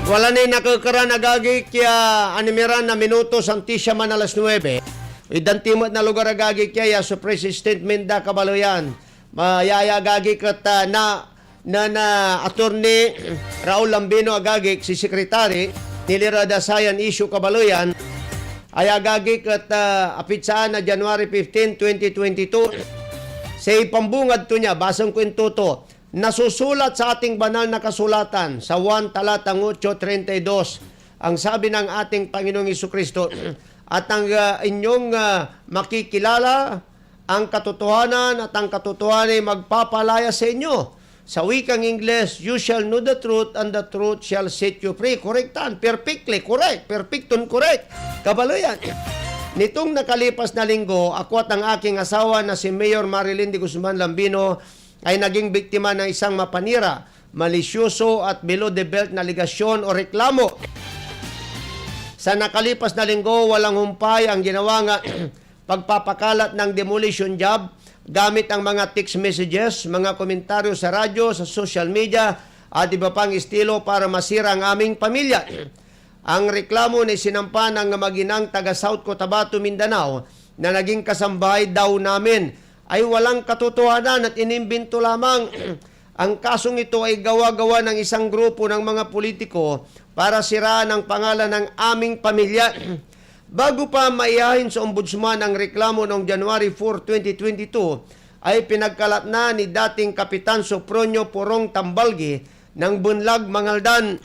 Wala na nakakaran agagi kaya animiran na minutos ang tisya man alas 9. Idantimot na lugar agagi kaya sa statement da kabaloyan. Mayaya agagi kat na attorney Raul Lambino agagi si sekretary nilira da sayan issue kabaloyan ay agagi kat apitsaan na January 15, 2022 sa pambungad to niya basang kwento to nasusulat sa ating banal na kasulatan sa 1 talatang 8:32 ang sabi ng ating Panginoong Hesukristo at ang inyong makikilala ang katotohanan at ang katotohanan ay magpapalaya sa inyo. Sa wikang Ingles, you shall know the truth and the truth shall set you free. Correctan, perfectly correct, perfectun correct. Kabalo yan. Nitong nakalipas na linggo, ako at ang aking asawa na si Mayor Marilyn de Guzman Lambino ay naging biktima ng isang mapanira, malisyoso at below the belt na ligasyon o reklamo. Sa nakalipas na linggo, walang humpay ang ginawa nga pagpapakalat ng demolition job gamit ang mga text messages, mga komentaryo sa radyo, sa social media at iba pang estilo para masira ang aming pamilya. Ang reklamo na sinampa ng maginang taga South Cotabato, Mindanao na naging kasambahay daw namin ay walang katotohanan at inimbento lamang. Ang kasong ito ay gawa-gawa ng isang grupo ng mga politiko para siraan ang pangalan ng aming pamilya. Bago pa maiyahin sa ombudsman ang reklamo noong January 4, 2022, ay pinagkalat na ni dating Kapitan Sopronio Porong Tambalgi ng Bunlag, Mangaldan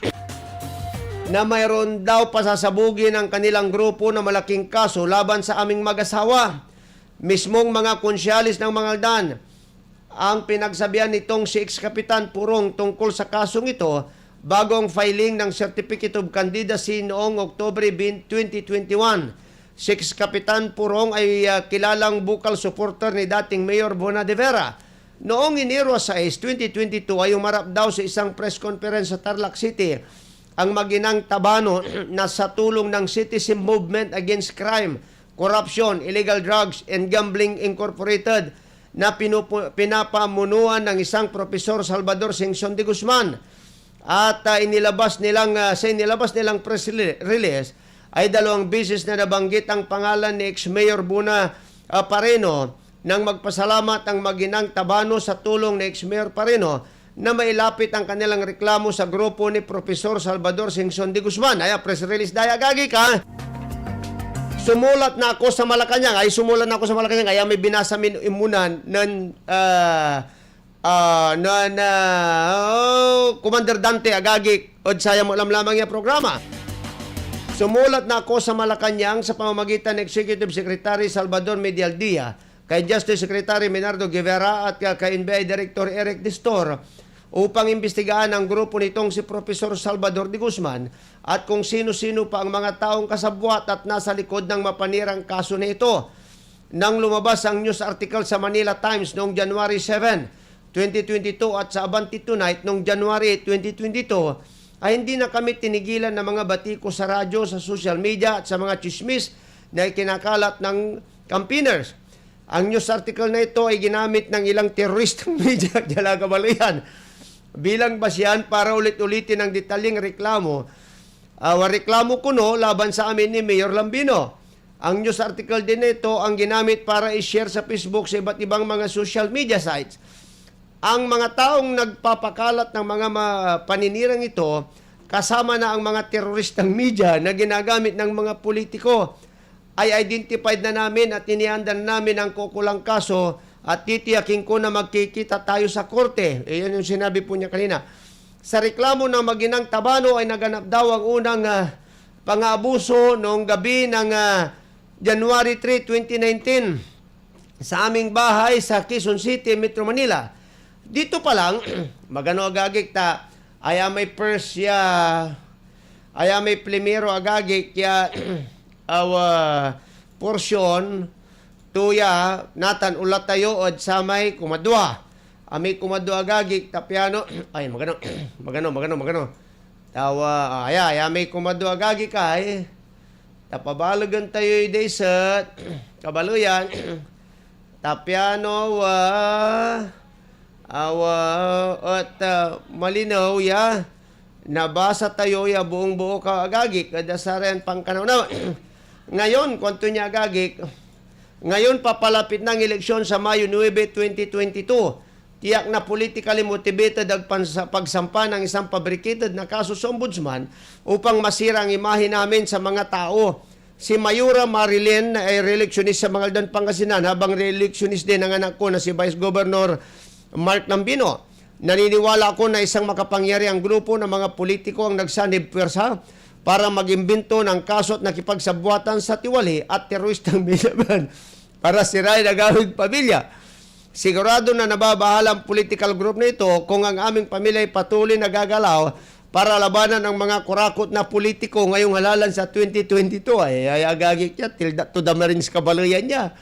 na mayroon daw pasasabugin ang kanilang grupo na malaking kaso laban sa aming mag-asawa. Mismong mga konsyalis ng Mangaldan ang pinagsabihan nitong si ex-Kapitan Purong tungkol sa kasong ito bagong filing ng Certificate of Candidacy noong Oktubre 2021. Si ex-Kapitan Purong ay kilalang bukal supporter ni dating Mayor Bona de Vera. Noong Enero 6, 2022 ay umarap daw sa isang press conference sa Tarlac City ang maginang Tabano na sa tulong ng Citizen Movement Against Crime, Corruption, Illegal Drugs, and Gambling Incorporated na pinapamunuan ng isang Profesor Salvador Singson de Guzman. At inilabas nilang press release ay 2 beses na nabanggit ang pangalan ni ex-Mayor Bona Pareno nang magpasalamat ang maginang Tabano sa tulong ni ex-Mayor Pareno na mailapit ang kanilang reklamo sa grupo ni Profesor Salvador Singson de Guzman. Ay, press release daya gagi ka. Sumulat na ako sa Malacanang. Ay may binasa min imunan ng Commander Dante Agagik od saya mo lamang yung programa. Sumulat na ako sa Malacanang sa pamamagitan ng Executive Secretary Salvador Medialdia, kay Justice Secretary Menardo Guevara at kay NBI Director Eric Distor upang imbestigahan ang grupo nitong si Profesor Salvador de Guzman at kung sino-sino pa ang mga taong kasabwat at nasa likod ng mapanirang kaso na ito. Nang lumabas ang news article sa Manila Times noong January 7, 2022 at sa Abante Tonight noong January 2022 ay hindi na kami tinigilan ng mga batiko sa radyo, sa social media at sa mga chismis na ikinakalat ng campaigners. Ang news article na ito ay ginamit ng ilang teroristang media Jalagabalayan bilang basyan para ulit-ulitin ang detalyeng reklamo. Reklamo kuno laban sa amin ni Mayor Lambino. Ang news article din ito ang ginamit para i-share sa Facebook sa iba't ibang mga social media sites. Ang mga taong nagpapakalat ng mga paninirang ito, kasama na ang mga teroristang media na ginagamit ng mga politiko, ay identified na namin at iniandan namin ang kukulang kaso at titiyakin ko na magkikita tayo sa korte. Iyan yung sinabi po niya kanina. Sa reklamo ng maginang Tabano ay naganap daw ang unang pang-aabuso noong gabi ng January 3, 2019 sa aming bahay sa Quezon City, Metro Manila. Dito pa lang, magano agagik ta, may primero agagik ya portion tuya natan ulat tayo od samay kumadwa. Ami kumadwa agagik tapiano, ay magano. Tawa, may kumadwa agagik ay tapabalagan tayo desert, kabaluyan, tapiano at malinaw nabasa tayo ya buong buo ka agagik kada sarayan pangkanaw na. Ngayon, kwanto niya agagik, ngayon papalapit ng eleksyon sa Mayo 9, 2022. Tiyak na politically motivated ang pagsampa ng isang fabricated na kaso sa ombudsman upang masira ang imahe namin sa mga tao. Si Mayura Marilyn ay re-electionist sa Mangaldan, Pangasinan, habang re-electionist din ang anak ko na si Vice Governor Mark Nambino. Naniniwala ako na isang makapangyarihang grupo ng mga politiko ang nagsanib pwersa para mag-imbento ng kaso at nakipagsabwatan sa tiwali at teroristang minaban para sirain ang aming pamilya. Sigurado na nababahala ang political group na ito kung ang aming pamilya ay patuloy na gagalaw para labanan ang mga kurakot na politiko ngayong halalan sa 2022. Ay agagik niya, till to the Marines kabaluyan niya.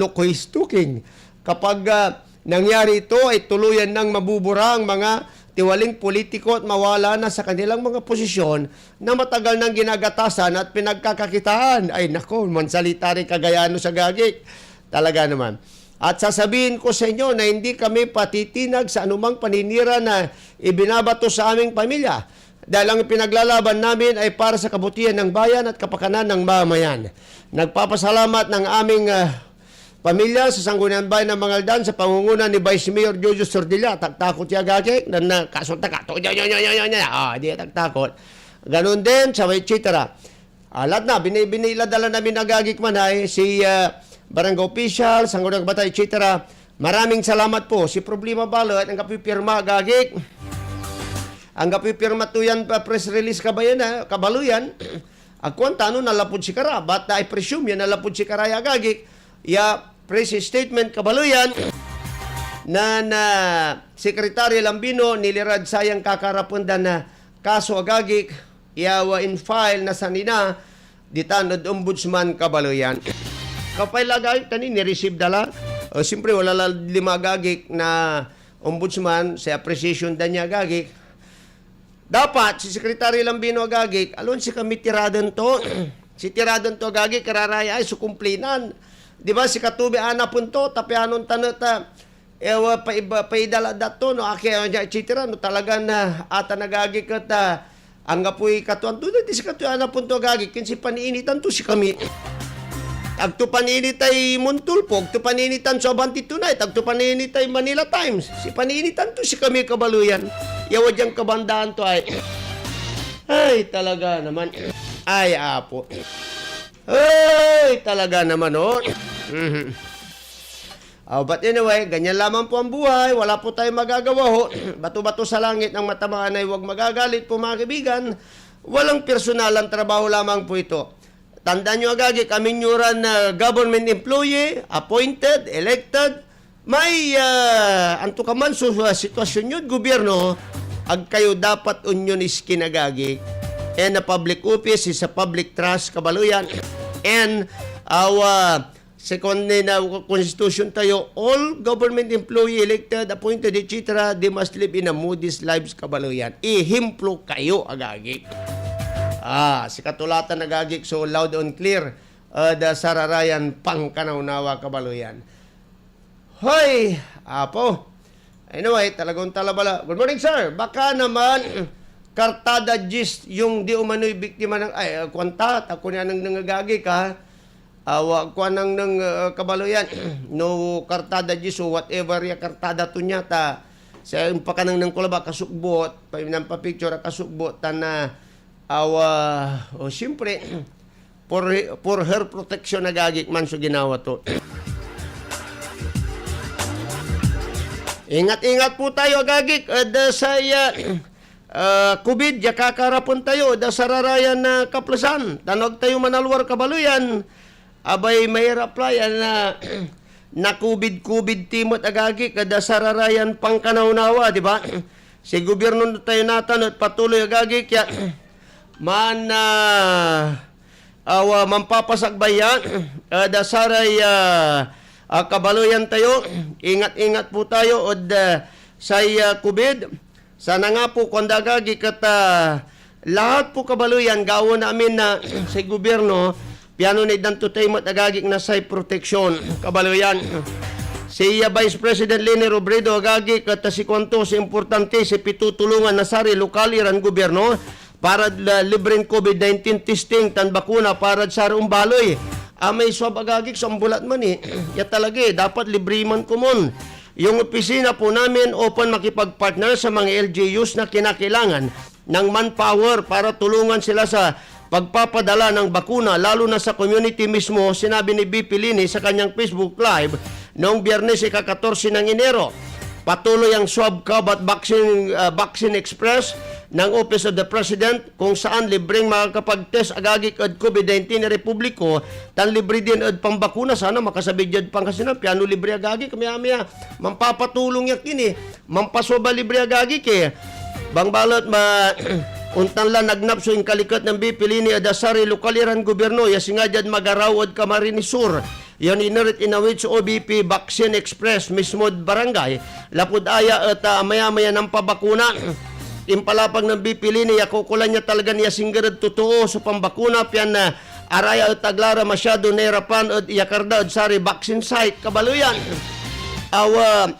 Look who is talking. Kapag nangyari ito ay tuluyan ng mabubura ang mga tiwaling politiko at mawala na sa kanilang mga posisyon na matagal nang ginagatasan at pinagkakakitaan. Ay nako, mansalita rin kagayano sa gagik. Talaga naman. At sasabihin ko sa inyo na hindi kami patitinag sa anumang paninira na ibinabato sa aming pamilya. Dahil ang pinaglalaban namin ay para sa kabutihan ng bayan at kapakanan ng mamayan. Nagpapasalamat ng aming pamilya sa Sangguniang Bayan ng Mangaldan sa pangunguna ni Vice Mayor Jojo Sordilla. Taktakot siya gagik na kasulta ka. Di taktakot. Ganun din sa Wichita. Alat na, biniladala namin nagagik man ay si barangay official, Sangguniang Batay, etc. Maraming salamat po. Si problema balot, ang kapipirma gagik. Ang kapipirma to yan press release kabaluyan. Agkuan tano nalapod si Kara. But I presume yan nalapod si Kara gagik. Ya press statement kabaluyan na Secretary Lambino nilirad sayang kakarapundan na kaso agagik yawa in file na sanina ditanod ombudsman kabaluyan. Kapay lagay, tani ni-receive dala. Siyempre, wala lima gagik na ombudsman sa appreciation da niya gagik. Dapat, si Secretary Lambino gagik, alon si kami tiradon to. Si tiradon to gagik, kararaya ay sukumplinan. Di ba, si Katubi ana punto, tapi anon tanata, ewa paidala dato, no, aki, etc. No, talaga na ata nagagik at ang gapoy katuan to, di si Katubi ana punto gagik, kinsi paniinitan to si kami. Agto paninitay Muntulpo, agto paninitan sa Abanti Tonight, agto paninitay Manila Times. Si paninitan to si kami kabaluyan. Yawa diyang kabandaan to ay. Ay, talaga naman. Ay, apo. Ay, talaga naman, oh. But anyway, ganyan lamang po ang buhay. Wala po tayong magagawa, ho. Bato-bato sa langit ng matamaan ay huwag magagalit po, mga kaibigan. Walang personal ang trabaho lamang po ito. Tandaan nyo agad, kami nyuran na government employee, appointed, elected, may anto ka man so sitwasyon yun, gobyerno, ag kayo dapat union is kinagagi. And a public office is a public trust, kabaluyan. And our second na constitution tayo, all government employee, elected, appointed, etc., they must live in a modest lives, kabaluyan. Ihimplo kayo agagi. Si katulatan nagagik so loud and clear da sararayan pangkanawnawa kabaluyan. Hoy, apo. Anyway, talagang talabala. Good morning, sir. Baka naman kartada gist yung di umano'y biktima ng kwanta, ako niya nang nangagagik ha. Wag ko nang kabaluyan. No kartada gist o whatever ya kartada to niya ta. Sa pakanang ng kulaba kasukbot, pa picture kasukbot ta na siyempre, for her protection nagagik man so ginawa to. Ingat-ingat po tayo agagik sa COVID, kakarapon tayo da sararayan na kaplasan. Tanog tayo manalwar kabaluyan. Abay mahirap layan na COVID timot agagik da sararayan pangkanawnawa, di ba? Si gobyerno tayo natanot patuloy agagik ya mampapasakbayan dasaray kabaluyan tayo. Ingat-ingat po tayo od sa COVID. Sana nga po kondagagi kata lahat po kabaluyan gawon namin na sa gobyerno piano ni danto tayo matagagik na sa protection kabaluyan. si Vice President Leni Robredo agagi kat si kwanto si importante si pitutulungan na sari lokal iran gobyerno para libreng COVID-19 testing tan bakuna para sa umbaloy. May swab agagik sa ambulat man ya talaga dapat libre man kumon. Yung opisina po namin open makipag-partner sa mga LGUs na kinakailangan ng manpower para tulungan sila sa pagpapadala ng bakuna lalo na sa community mismo, sinabi ni BP Lini sa kanyang Facebook Live noong Biyernes ika-14 ng Enero. Patuloy ang swab kabat vaccine express ng Office of the President kung saan libreng makakapag-test agagik ad COVID-19 na Republiko tan libre din ad pambakuna sana makasabid jud pang kasi na piano libre agagik kami mampapatulong yak kini mampasoba libre agagik bang balot untan lang nagnap so yung kalikat ng BP Lini adasari lokaliran gobyerno yasingajad magarawad Camarines Sur yan inarit inawit sa OBP Vaccine Express mismo barangay lapud aya at maya-maya ng pabakuna impalapag ng BP Lini yakukulan niya talaga niya singgarad totoo sa pambakuna piyan na araya at taglara masyado nahirapan at iyakarda at sari vaccine site kabaluyan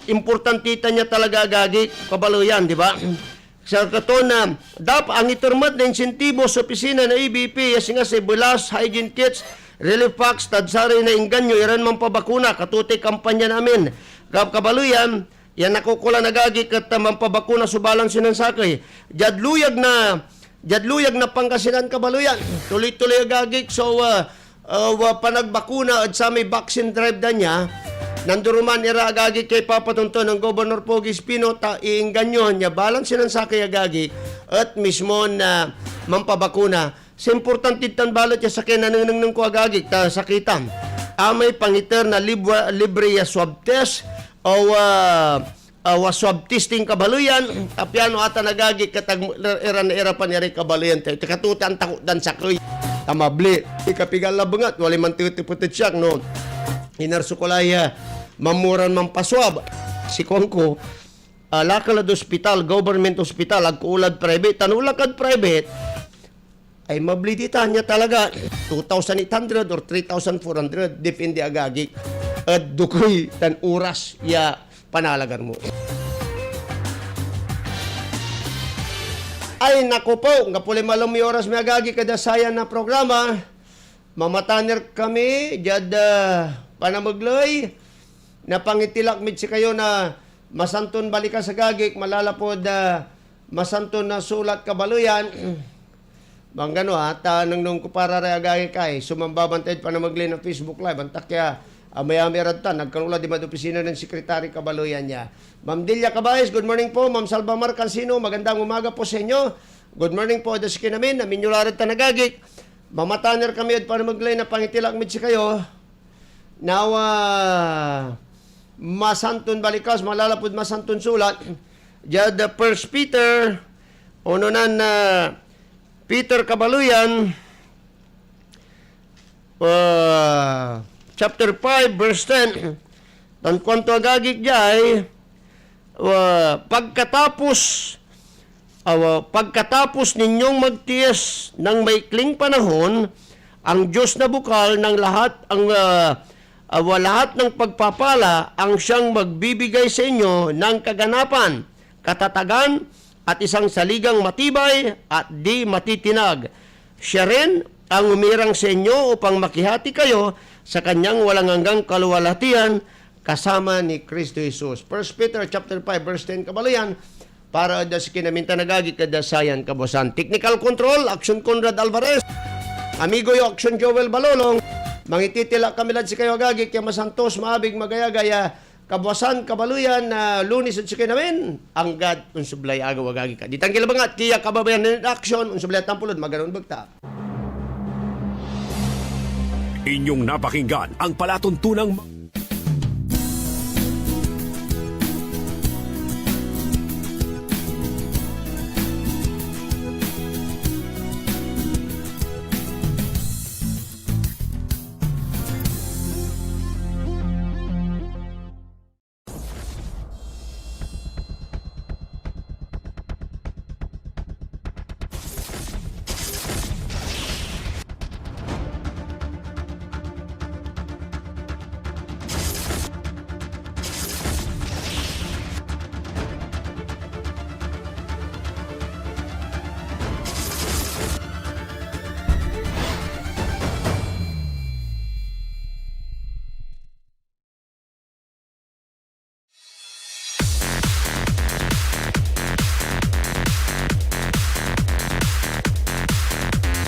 importantita niya talaga gagi kabaluyan di ba sa katon na dapat ang iturmat na insentibo sa opisina na EBP yasinga sa bulas hygiene kits relief packs tadsari na inganyo iran man pabakuna katuti kampanya namin kabaluyan yan nakukulan nagagi kat mampabakuna subalang sinansakay. Jadluyag na pangkasinan kabaluyan. Tuloy-tuloy agagik so panagbakuna at sa may vaccine drive na niya nanduruman ira agagi kay papatunto ng Governor Pogi Espino ta iinganyon niya balang sinansakay agagi at mismo na mampabakuna. Sa importante tan balot niya sa kinanang ko agagi ta sakitan. Amay pangiter na libre ya swab test o swab testing kabaluyan tapyano ata nagagi katag era pa ni kabaluyan tayo katutan takutan sakroy tamabli ikapigal labengat wali man titiputit siya no inarsukulaya mamuran mampaswab si Kongko lakal ad hospital government hospital agkuulad private tanulakad private ay mabliditan niya talaga 2,800 or 3,400 depende agagi at dukoy tan oras ya panalagan mo. Ay nako po, nga puli malumi oras may agagi kada sayan na programa. Mamataner kami, jad panamagloy, na pangitilak mid si kayo na masanton balikan sa gagik, malalapod masanton na sulat kabaluyan. Bang gano nung kupara ray agagi kay, sumambabantay panamagloy ng Facebook Live, antak kaya may-ami radtan, nagkanula di opisina ng sekretary kabaluyan niya. Ma'am Delia Cabayes, good morning po. Ma'am Salvamar Cansino, magandang umaga po sa inyo. Good morning po, das kinamin, namin nyo larat tanagagik. Mamataner kami at para maglay na pangitilak mit si kayo. Now, masantun balikas, malalapod masantun sulat. Jad First Peter, ununan na Peter Kabaluyan, Chapter 5, verse 10. Tan kwanto agagik jay, pagkatapos ninyong magtiis ng maikling panahon, ang Diyos na bukal ng lahat ng pagpapala ang siyang magbibigay sa inyo ng kaganapan, katatagan at isang saligang matibay at di matitinag. Siya rin ang umirang sa inyo upang makihati kayo sa kanyang walang hanggang kaluwalhatian kasama ni Kristo Jesus. 1 Peter chapter 5 verse 10 kabaluyan para das kinaminta nagagi kadasayan kabosan. Technical control Action Conrad Alvarez. Amigo yo Action Joel Balolong. Mangititila kami lad si kayo agagi kaya masantos maabig magaya-gaya kabosan kabaluyan na Lunes at si kinamin ang God unsublay agaw agagi ka. Ditang kilabangat kiya kababayan in action unsublay tampulod maganon bagta. Inyong napakinggan ang palatuntunang